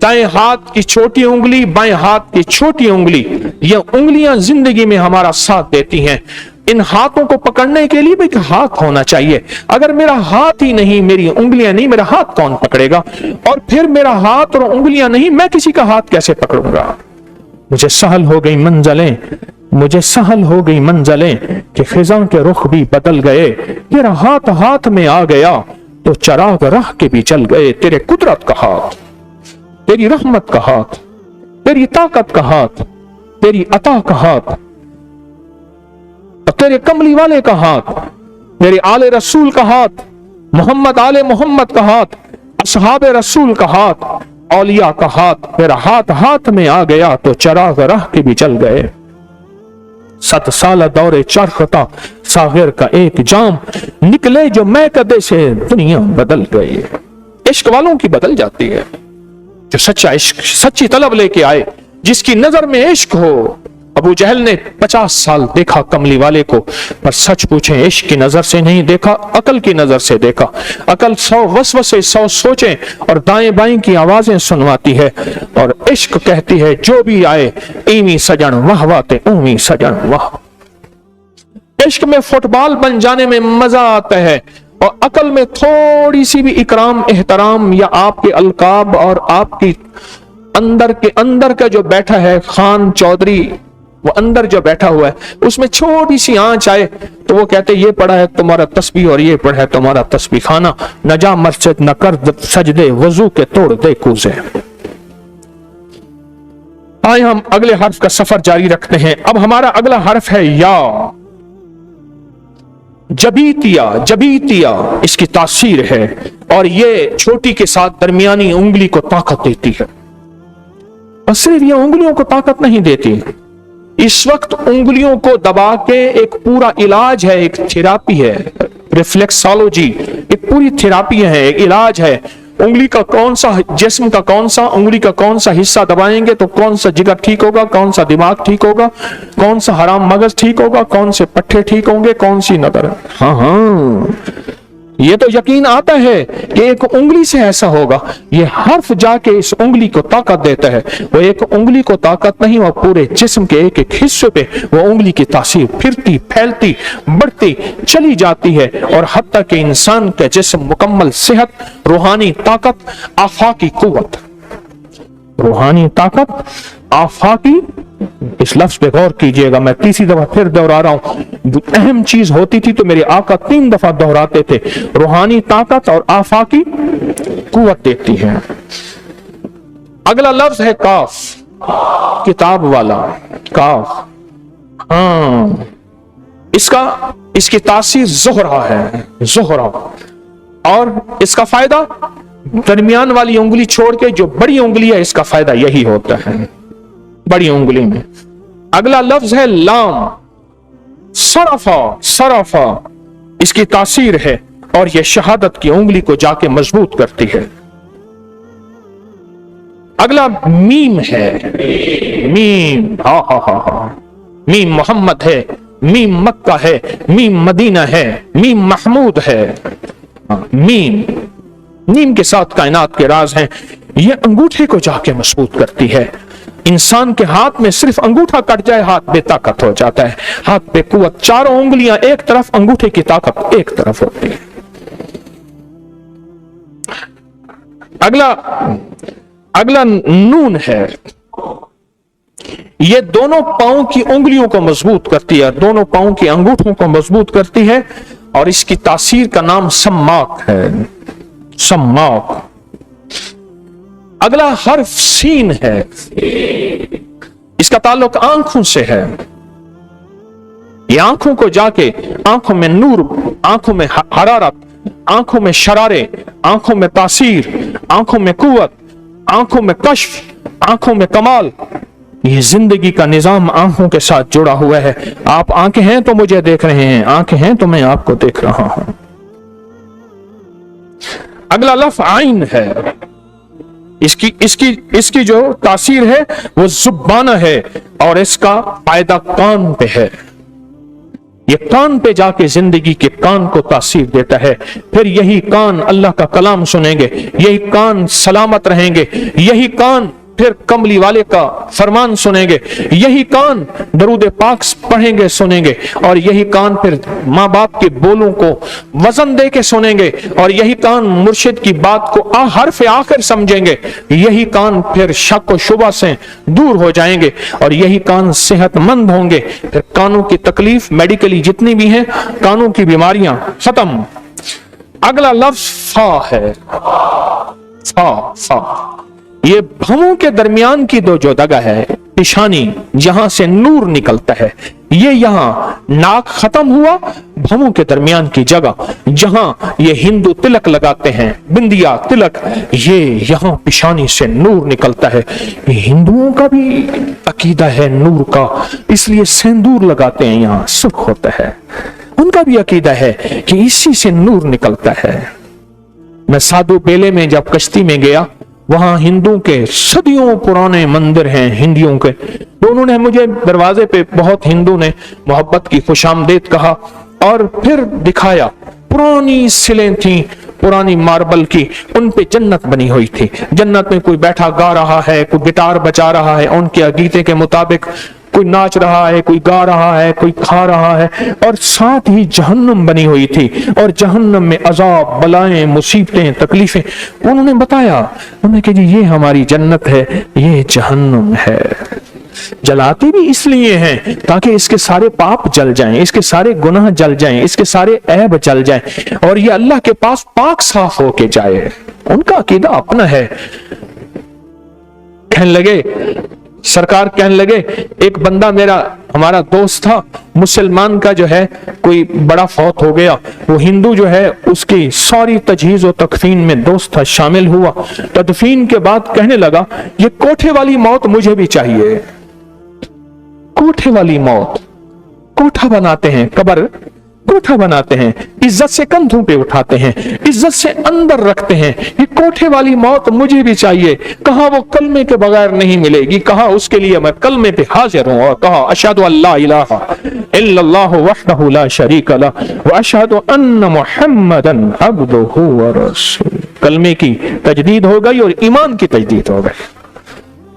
दाएं हाथ की छोटी उंगली, बाएं हाथ की छोटी उंगली, ये उंगलियां जिंदगी में हमारा साथ देती हैं। ان ہاتھوں کو پکڑنے کے لیے بھی ایک ہاتھ ہونا چاہیے. اگر میرا ہاتھ ہی نہیں، میری انگلیاں نہیں، میرا ہاتھ کون پکڑے گا؟ اور پھر میرا ہاتھ اور انگلیاں نہیں، میں کسی کا ہاتھ کیسے پکڑوں گا؟ مجھے سہل ہو گئی منزلیں، مجھے سہل ہو گئی منزلیں کہ خزاں کے رخ بھی بدل گئے. تیرا ہاتھ ہاتھ میں آ گیا تو چراغ راہ کے بھی چل گئے. تیرے قدرت کا ہاتھ، تیری رحمت کا ہاتھ، تیری طاقت کا ہاتھ، تیری عطا کا ہاتھ، تیرے کملی والے کا ہاتھ، تیرے آل رسول کا ہاتھ، محمد آل محمد کا ہاتھ، اصحاب رسول کا ہاتھ، اولیاء کا ہاتھ. میرا ہاتھ ہاتھ میں آ گیا تو چراغ راہ کے بھی چل گئے. 7 سالہ دور چرخ تھا ساغر کا ایک جام، نکلے جو میں کدے سے دنیا بدل گئی. عشق والوں کی بدل جاتی ہے، جو سچا عشق، سچی طلب لے کے آئے، جس کی نظر میں عشق ہو. ابو جہل نے 50 سال دیکھا کملی والے کو، پر سچ پوچھیں عشق کی نظر سے نہیں دیکھا، عقل کی نظر سے دیکھا. عقل 100 وسوسے 100 سوچیں اور دائیں بائیں کی آوازیں سنواتی ہے، اور عشق کہتی ہے جو بھی آئے ایمی سجن واہ واہ تے اومی سجن واہ. عشق میں فٹ بال بن جانے میں مزہ آتا ہے، اور عقل میں تھوڑی سی بھی اکرام احترام یا آپ کے القاب اور آپ کی اندر کا جو بیٹھا ہے خان چودھری، وہ اندر جو بیٹھا ہوا ہے اس میں چھوٹی سی آنچ آئے تو وہ کہتے یہ پڑا ہے تمہارا تسبیح اور یہ پڑا ہے تمہارا تسبیح خانہ. نہ جا مسجد نہ کر سجدے، وضو کے توڑ دے کوزے. آئے ہم اگلے حرف کا سفر جاری رکھتے ہیں. اب ہمارا اگلا حرف ہے یا. جبیتیا اس کی تاثیر ہے، اور یہ چھوٹی کے ساتھ درمیانی انگلی کو طاقت دیتی ہے. اور صرف یہ انگلیوں کو طاقت نہیں دیتی، اس وقت انگلیوں کو دبا کے ایک پورا علاج ہے، ایک تھراپی ہے، ریفلیکسالوجی، ایک پوری تھراپی ہے، ایک علاج ہے. انگلی کا کون سا جسم کا کون سا انگلی کا کون سا حصہ دبائیں گے تو کون سا جگر ٹھیک ہوگا، کون سا دماغ ٹھیک ہوگا، کون سا حرام مغز ٹھیک ہوگا، کون سے پٹھے ٹھیک ہوں گے، کون سی نظر. ہاں یہ تو یقین آتا ہے کہ ایک انگلی سے ایسا ہوگا. یہ حرف جا کے اس انگلی کو طاقت دیتا ہے. وہ ایک انگلی کو طاقت نہیں، وہ پورے جسم کے ایک ایک حصے پہ وہ انگلی کی تاثیر پھرتی پھیلتی بڑھتی چلی جاتی ہے، اور حتیٰ کہ انسان کا جسم مکمل صحت، روحانی طاقت، آفاقی قوت. روحانی طاقت، آفاقی، اس لفظ پہ غور کیجئے گا. میں تیسری دفعہ پھر دہرا رہا ہوں. جو اہم چیز ہوتی تھی تو میرے آقا 3 دفعہ دہراتے تھے. روحانی طاقت اور آفاقی قوت دیتی ہے. اگلا لفظ ہے کاف، کتاب والا کاف. ہاں اس کی تاثیر زہرہ ہے، زہرہ. اور اس کا فائدہ درمیان والی انگلی چھوڑ کے جو بڑی انگلی ہے اس کا فائدہ یہی ہوتا ہے، بڑی انگلی میں. اگلا لفظ ہے لام، صرفا اس کی تاثیر ہے، اور یہ شہادت کی انگلی کو جا کے مضبوط کرتی ہے. اگلا میم ہے، میم. میم محمد ہے، میم مکہ ہے، میم مدینہ ہے، میم محمود ہے. میم کے ساتھ کائنات کے راز ہیں. یہ انگوٹھے کو جا کے مضبوط کرتی ہے. انسان کے ہاتھ میں صرف انگوٹھا کٹ جائے ہاتھ بے طاقت ہو جاتا ہے، ہاتھ پہ قوت. 4 انگلیاں ایک طرف، انگوٹھے کی طاقت ایک طرف ہوتی ہے. اگلا نون ہے. یہ دونوں پاؤں کی انگلیوں کو مضبوط کرتی ہے، دونوں پاؤں کی انگوٹھوں کو مضبوط کرتی ہے، اور اس کی تاثیر کا نام سماک ہے، سماک. اگلا حرف سین ہے. اس کا تعلق آنکھوں سے ہے. یہ آنکھوں کو جا کے آنکھوں میں نور، آنکھوں میں حرارت، آنکھوں میں شرارے، آنکھوں میں تاثیر، آنکھوں میں قوت، آنکھوں میں کشف، آنکھوں میں کمال. یہ زندگی کا نظام آنکھوں کے ساتھ جڑا ہوا ہے. آپ آنکھیں ہیں تو مجھے دیکھ رہے ہیں، آنکھیں ہیں تو میں آپ کو دیکھ رہا ہوں. اگلا لفظ عین ہے. اس کی جو تاثیر ہے وہ زبانہ ہے، اور اس کا فائدہ کان پہ ہے. یہ کان پہ جا کے زندگی کے کان کو تاثیر دیتا ہے. پھر یہی کان اللہ کا کلام سنیں گے، یہی کان سلامت رہیں گے، یہی کان फिर कमली वाले का फरमान सुनेंगे, यही कान दरूद पाक पढ़ेंगे सुनेंगे, और यही कान फिर माँ बाप के बोलों को वजन दे के सुनेंगे, और यही कान मुर्शिद की बात को हर्फ आखिर समझेंगे, यही कान फिर शक व शुबा से दूर हो जाएंगे, और यही कान सेहतमंद होंगे। फिर कानों की तकलीफ मेडिकली जितनी भी हैं, कानों की बीमारियां खत्म। अगला लफ्ज फा है, फा। ये भवों के दरमियान की दो जो जगह है, पेशानी जहां से नूर निकलता है, ये यहां नाक खत्म हुआ, भवों के दरमियान की जगह जहां ये हिंदू तिलक लगाते हैं, बिंदिया तिलक, ये यहां पेशानी से नूर निकलता है। हिंदुओं का भी अकीदा है नूर का, इसलिए सिंदूर लगाते हैं, यहां सुख होता है। उनका भी अकीदा है कि इसी से नूर निकलता है। मैं साधु बेले में जब कश्ती में गया, वहां हिंदुओं के सदियों पुराने मंदिर हैं हिंदियों के, तो उन्होंने मुझे दरवाजे पे बहुत हिंदू ने मोहब्बत की खुशामदीद कहा, और फिर दिखाया पुरानी सिलें थी, पुरानी मार्बल की, उन पे जन्नत बनी हुई थी। जन्नत में कोई बैठा गा रहा है, कोई गिटार बजा रहा है, उनके अकीदे के मुताबिक कोई नाच रहा है, कोई गा रहा है, कोई खा रहा है, और साथ ही जहन्नम बनी हुई थी, और जहन्नम में अजाब, बलाएं, मुसीबतें, तकलीफें। उन्होंने बताया, उन्होंने कहा जी ये हमारी जन्नत है, ये जहन्नम है। जलाते भी इसलिए हैं ताकि इसके सारे पाप जल जाएं, इसके सारे गुनाह जल जाएं, इसके सारे ऐब जल जाएं, और ये अल्लाह के पास पाक साफ होके जाए। उनका अकीदा अपना है। कहने लगे, सरकार कहने लगे, एक बंदा हमारा दोस्त था, मुसलमान का जो है कोई बड़ा फौत हो गया, वो हिंदू जो है उसकी सारी तजहीज और तकफीन में दोस्त था, शामिल हुआ। तदफीन के बाद कहने लगा, ये कोठे वाली मौत मुझे भी चाहिए। कोठे वाली मौत, कोठा बनाते हैं, कब्र कोठा बनाते हैं, इज्जत से कंधों पे उठाते हैं, इज्जत से अंदर रखते हैं। ये कोठे वाली मौत मुझे भी चाहिए। कहा वो कलमे के बगैर नहीं मिलेगी, कहा उसके लिए मैं कलमे पे हाजिर हूं, और कहा अशहदु अल्ला इलाहा इल्लल्लाहु वहदहु ला शरीक लह व अशहदु अन्न मुहम्मदन अब्दुहु व रसूलुहु। कलमे की तजदीद हो गई और ईमान की तजदीद हो गई।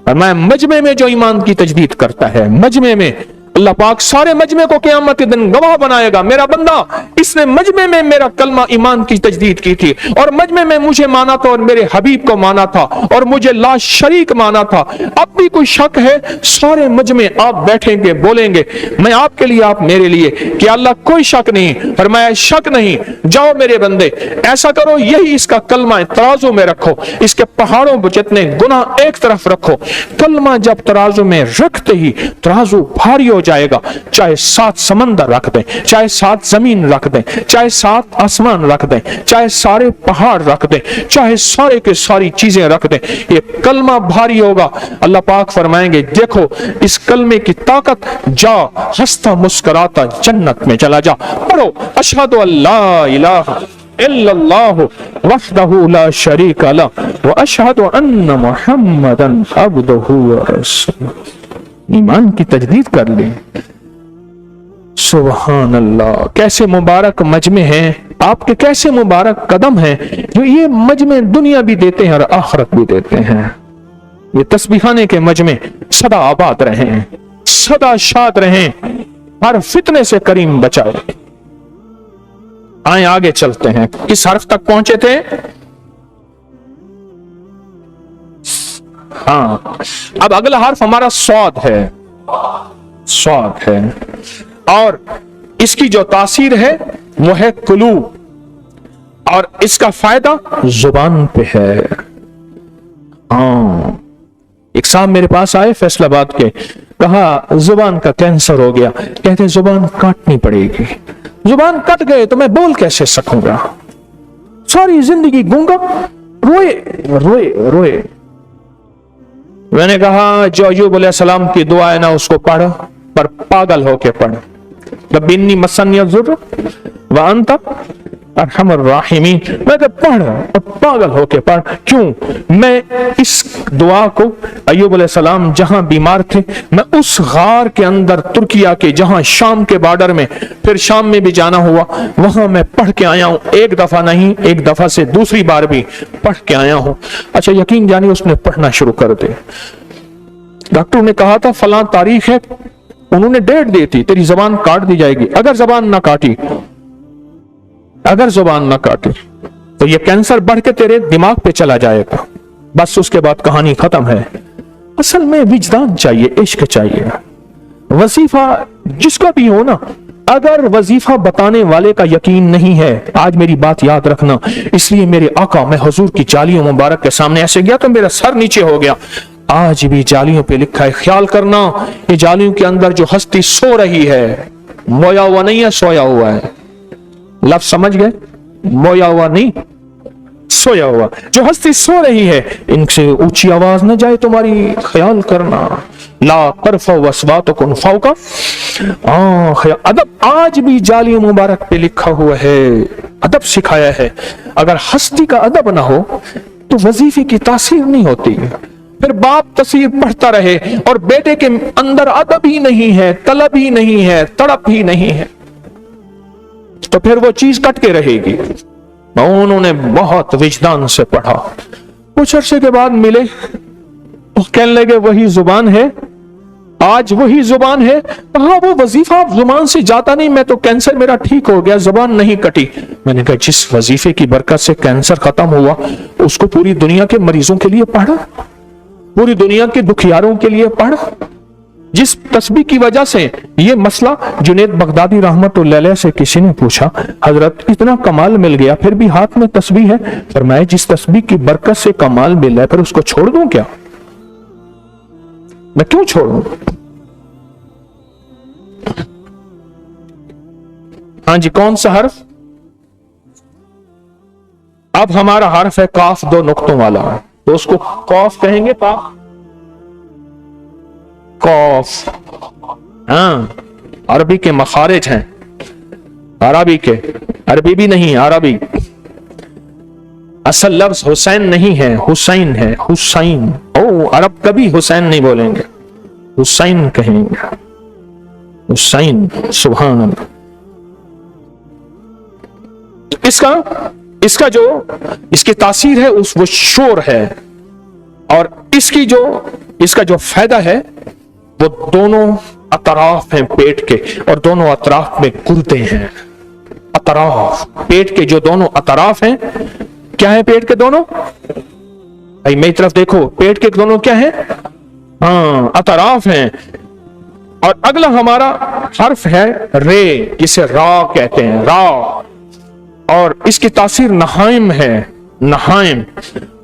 और मैं मजमे में जो ईमान की तजदीद करता है, मजमे में अल्लाह पाक सारे मजमे को क़यामत के दिन गवाह बनाएगा, मेरा बंदा इसने मजमे में मेरा कलमा ईमान की तजदीद की थी, और मजमे में मुझे माना था, और मेरे हबीब को माना था, और मुझे ला शरीक माना था। अब भी कोई शक है, सारे मजमे आप बैठेंगे, बोलेंगे मैं आपके लिए, आप मेरे लिए, कि अल्लाह कोई शक नहीं। फरमाया शक नहीं, जाओ मेरे बंदे ऐसा करो, यही इसका कलमा तराजू में रखो, इसके पहाड़ों जितने गुनाह एक तरफ रखो। कलमा जब तराजू में रखते ही तराजू भारी हो जाएगा, चाहे 7 समंदर रख दें, चाहे 7 जमीन रख दें, चाहे 7 आसमान रख दें, चाहे सारे पहाड़ रख दें, चाहे सारे के सारी चीजें रख दें, ये कलमा भारी होगा। अल्लाह पाक फरमाएंगे देखो इस कलमे की ताकत, जा हंसता मुस्कुराता जन्नत में चला जा। पढ़ो अशहदु अल्ला इलाहा इल्लल्लाहु वहदहु ला शरीक लह व अशहदु अन्न मुहम्मदन अब्दुहु व रसूलुहु। ईमान की तजदीद कर लें। सुभान अल्लाह, कैसे मुबारक मजमे हैं आपके, कैसे मुबारक कदम हैं जो ये मजमे दुनिया भी देते हैं और आखिरत भी देते हैं। ये तस्बीहाने के मजमे सदा आबाद रहें, सदा शाद रहें, हर फितने से करीम बचाए। आए आगे चलते हैं, किस हर्फ तक पहुंचे थे? हाँ, अब अगला हर्फ हमारा स्वाद है, स्वाद है, और इसकी जो तासीर है वो है कुलू, और इसका फायदा जुबान पे है। हाँ, एक साहब मेरे पास आए फैसलाबाद के, कहा जुबान का कैंसर हो गया, कहते जुबान काटनी पड़ेगी। जुबान कट गए तो मैं बोल कैसे सकूंगा, सारी जिंदगी गूंगा, रोए रोए रोए। मैंने कहा जो अय्यूब अलैहिस्सलाम की दुआ है ना उसको पढ़, पर पागल होके पढ़। रब्बिन्नी मस्सनिय ज़ुर्र व अंत अरहमर राहिमीन। मैं तो पढ़ और पागल होके पढ़। क्यों? मैं इस दुआ को अय्यूब अलैहिस्सलाम जहां बीमार थे, मैं उस गार के अंदर तुर्किया के जहां शाम के बॉर्डर में, फिर शाम में भी जाना हुआ, वहां मैं पढ़ के आया हूं। एक दफा नहीं, एक दफा से दूसरी बार भी पढ़ के आया हूं। अच्छा, यकीन जानिए उसने पढ़ना शुरू कर दिया। डॉक्टर ने कहा था फलां तारीख है, उन्होंने डेट दी थी, तेरी जबान काट दी जाएगी। अगर जबान ना काटी, अगर जुबान ना काटे तो ये कैंसर बढ़ के तेरे दिमाग पे चला जाएगा। बस उसके बाद कहानी खत्म है। असल में विजदान चाहिए, इश्क चाहिए। वजीफा जिसका भी हो ना, अगर वजीफा बताने वाले का यकीन नहीं है, आज मेरी बात याद रखना, इसलिए मेरे आका, मैं हुजूर की जालियों मुबारक के सामने ऐसे गया तो मेरा सर नीचे हो गया। आज भी जालियों पे लिखा है, ख्याल करना ये जालियों के अंदर जो हस्ती सो रही है, मोया हुआ नहीं है, सोया हुआ है। लफ्ज समझ गए? मोया हुआ नहीं, सोया हुआ। जो हस्ती सो रही है, इनसे ऊंची आवाज न जाए तुम्हारी, ख्याल करना। ला तरफउ अस्वातकुम फौका अदब। आज भी जाली मुबारक पे लिखा हुआ है, अदब सिखाया है। अगर हस्ती का अदब ना हो तो वजीफे की तासीर नहीं होती। फिर बाप तस्वीर पढ़ता रहे और बेटे के अंदर अदब ही नहीं है, तलब ही नहीं है, तड़प ही नहीं है, तो फिर वो चीज कट के रहेगी। उन्होंने बहुत विजदान से पढ़ा। कुछ अरसे के बाद मिले, वो कहने लगे वही जुबान है, आज वही जुबान है। हाँ, वो वजीफा जुबान से जाता नहीं, मैं तो कैंसर मेरा ठीक हो गया, जुबान नहीं कटी। मैंने कहा जिस वजीफे की बरकत से कैंसर खत्म हुआ, उसको पूरी दुनिया के मरीजों के लिए पढ़ा, पूरी दुनिया के दुखियारों के लिए पढ़ा। जिस तस्बीह की वजह से ये मसला जुनैद बगदादी रहमतुल्लाह अलैह से किसी ने पूछा, हजरत इतना कमाल मिल गया फिर भी हाथ में तस्बीह है, फरमाया जिस तस्बीह की बरकत से कमाल मिल रहा है फिर उसको छोड़ दूं क्या? मैं क्यों छोड़ूं? हाँ जी, कौन सा हर्फ? अब हमारा हर्फ है काफ, दो नुक्तों वाला, तो उसको कौफ कहेंगे। काफ, कौफ, हाँ, अरबी के मखारिज हैं, अरबी के, अरबी भी नहीं, अरबी। असल लफ्ज हुसैन नहीं है, हुसैन है, हुसैन। ओ, अरब कभी हुसैन नहीं बोलेंगे, हुसैन कहेंगे, हुसैन। सुभान अल्लाह। इसका जो इसकी तासीर है उस वो शोर है, और इसका जो फायदा है वो दोनों अतराफ हैं पेट के, और दोनों अतराफ में गुर्दे हैं। अतराफ, पेट के जो दोनों अतराफ हैं, क्या है पेट के दोनों? भाई मेरी तरफ देखो, पेट के दोनों क्या है? हाँ, अतराफ हैं। और अगला हमारा हर्फ है रे, जिसे रा कहते हैं, रा, और इसकी तासीर नहाइम है, नहाइम।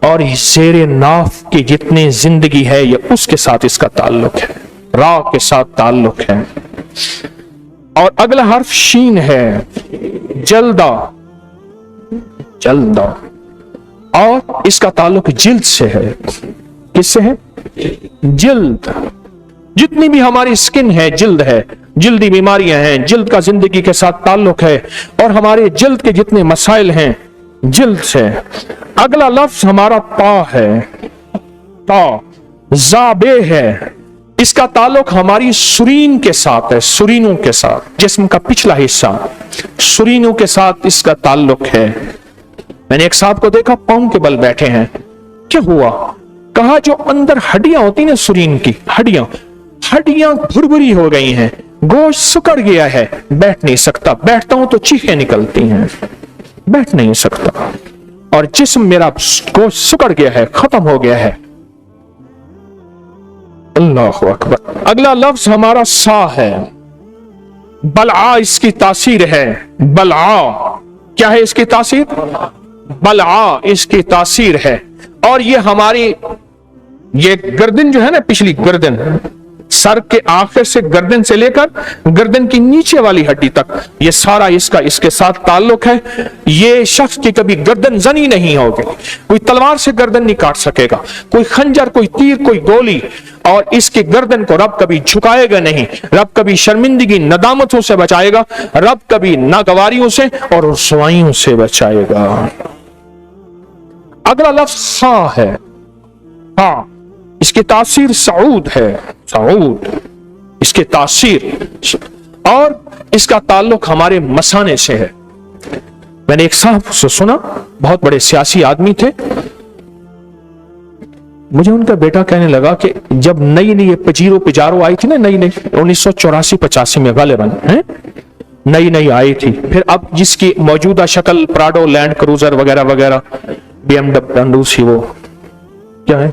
और जेरे नाफ की जितनी जिंदगी है ये उसके साथ इसका ताल्लुक है, रा के साथ ताल्लुक है। और अगला हर्फ शीन है, जल्दा, जल्दा, और इसका ताल्लुक जिल्द से है। किससे है? जिल्द। जितनी भी हमारी स्किन है, जिल्द है, जिल्दी बीमारियां हैं, जिल्द का जिंदगी के साथ ताल्लुक है, और हमारे जिल्द के जितने मसाइल हैं जिल्द से। अगला लफ्ज हमारा ता है, ता, जाबे है, इसका ताल्लुक हमारी सुरीन के साथ है, सुरीनों के साथ, जिस्म का पिछला हिस्सा, सुरीनों के साथ इसका ताल्लुक है। मैंने एक साहब को देखा, पांव के बल बैठे हैं। क्या हुआ? कहा जो अंदर हड्डियां होती ना, सुरीन की हड्डियां भुरभुरी हो गई हैं, गोश्त सुकड़ गया है, बैठ नहीं सकता, बैठता हूं तो चीखें निकलती हैं, बैठ नहीं सकता, और जिस्म मेरा गोश्त सुकड़ गया है, खत्म हो गया है। अल्लाहु अकबर। अगला लफ्ज हमारा सा है, बलआ, इसकी तासीर है, बलआ। क्या है इसकी तासीर? बलआ इसकी तासीर है। और ये हमारी ये गर्दन जो है ना, पिछली गर्दन, सर के आखिर से गर्दन से लेकर गर्दन की नीचे वाली हड्डी तक ये सारा इसके साथ ताल्लुक है। ये शख्स की कभी गर्दन जनी नहीं होगी, कोई तलवार से गर्दन नहीं काट सकेगा, कोई खंजर, कोई तीर, कोई गोली, और इसकी गर्दन को रब कभी झुकाएगा नहीं। रब कभी शर्मिंदगी नदामतों से बचाएगा, रब कभी नागवारियों से और रुसवाइयों से बचाएगा। अगला लफ्ज खा है। हाँ, इसकी तासीर सऊद है, सऊद इसके तासीर, और इसका ताल्लुक हमारे मसाने से है। मैंने एक साहब से सुना, बहुत बड़े सियासी आदमी थे, मुझे उनका बेटा कहने लगा कि जब नई नई पजीरो पिजारो आई थी ना, नई नई 1984-85 में गालिबन है, नई नई आई थी, फिर अब जिसकी मौजूदा शक्ल प्राडो, लैंड क्रूजर वगैरह वगैरह, BMW सी, वो क्या है,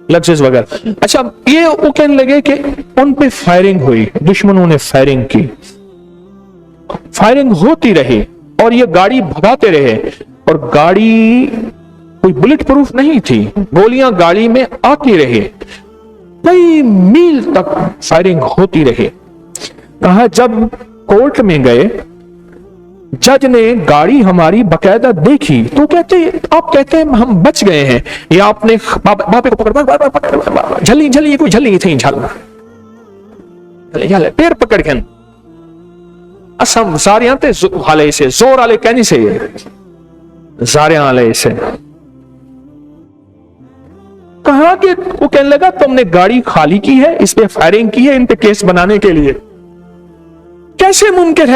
लग्जस वगैरह। अच्छा, ये वो कहने लगे कि उन पे फायरिंग हुई, दुश्मनों ने फायरिंग की, फायरिंग होती रही और ये गाड़ी भगाते रहे, और गाड़ी कोई बुलेट प्रूफ नहीं थी, गोलियां गाड़ी में आती रही, कई मील तक फायरिंग होती रही। कहा जब कोर्ट में गए, जज ने गाड़ी हमारी बकायदा देखी तो आप कहते हैं हम बच गए हैं, या आपने बापे को पकड़ झली झली कोई झली थी, झल पैर पकड़ के असम सारे आते हाले से जोर आले कहनी से सारे आले से कहा कि वो कहने लगा तुमने गाड़ी खाली की है, इस पे फायरिंग की है इन पे केस बनाने के लिए, कैसे मुमकिन है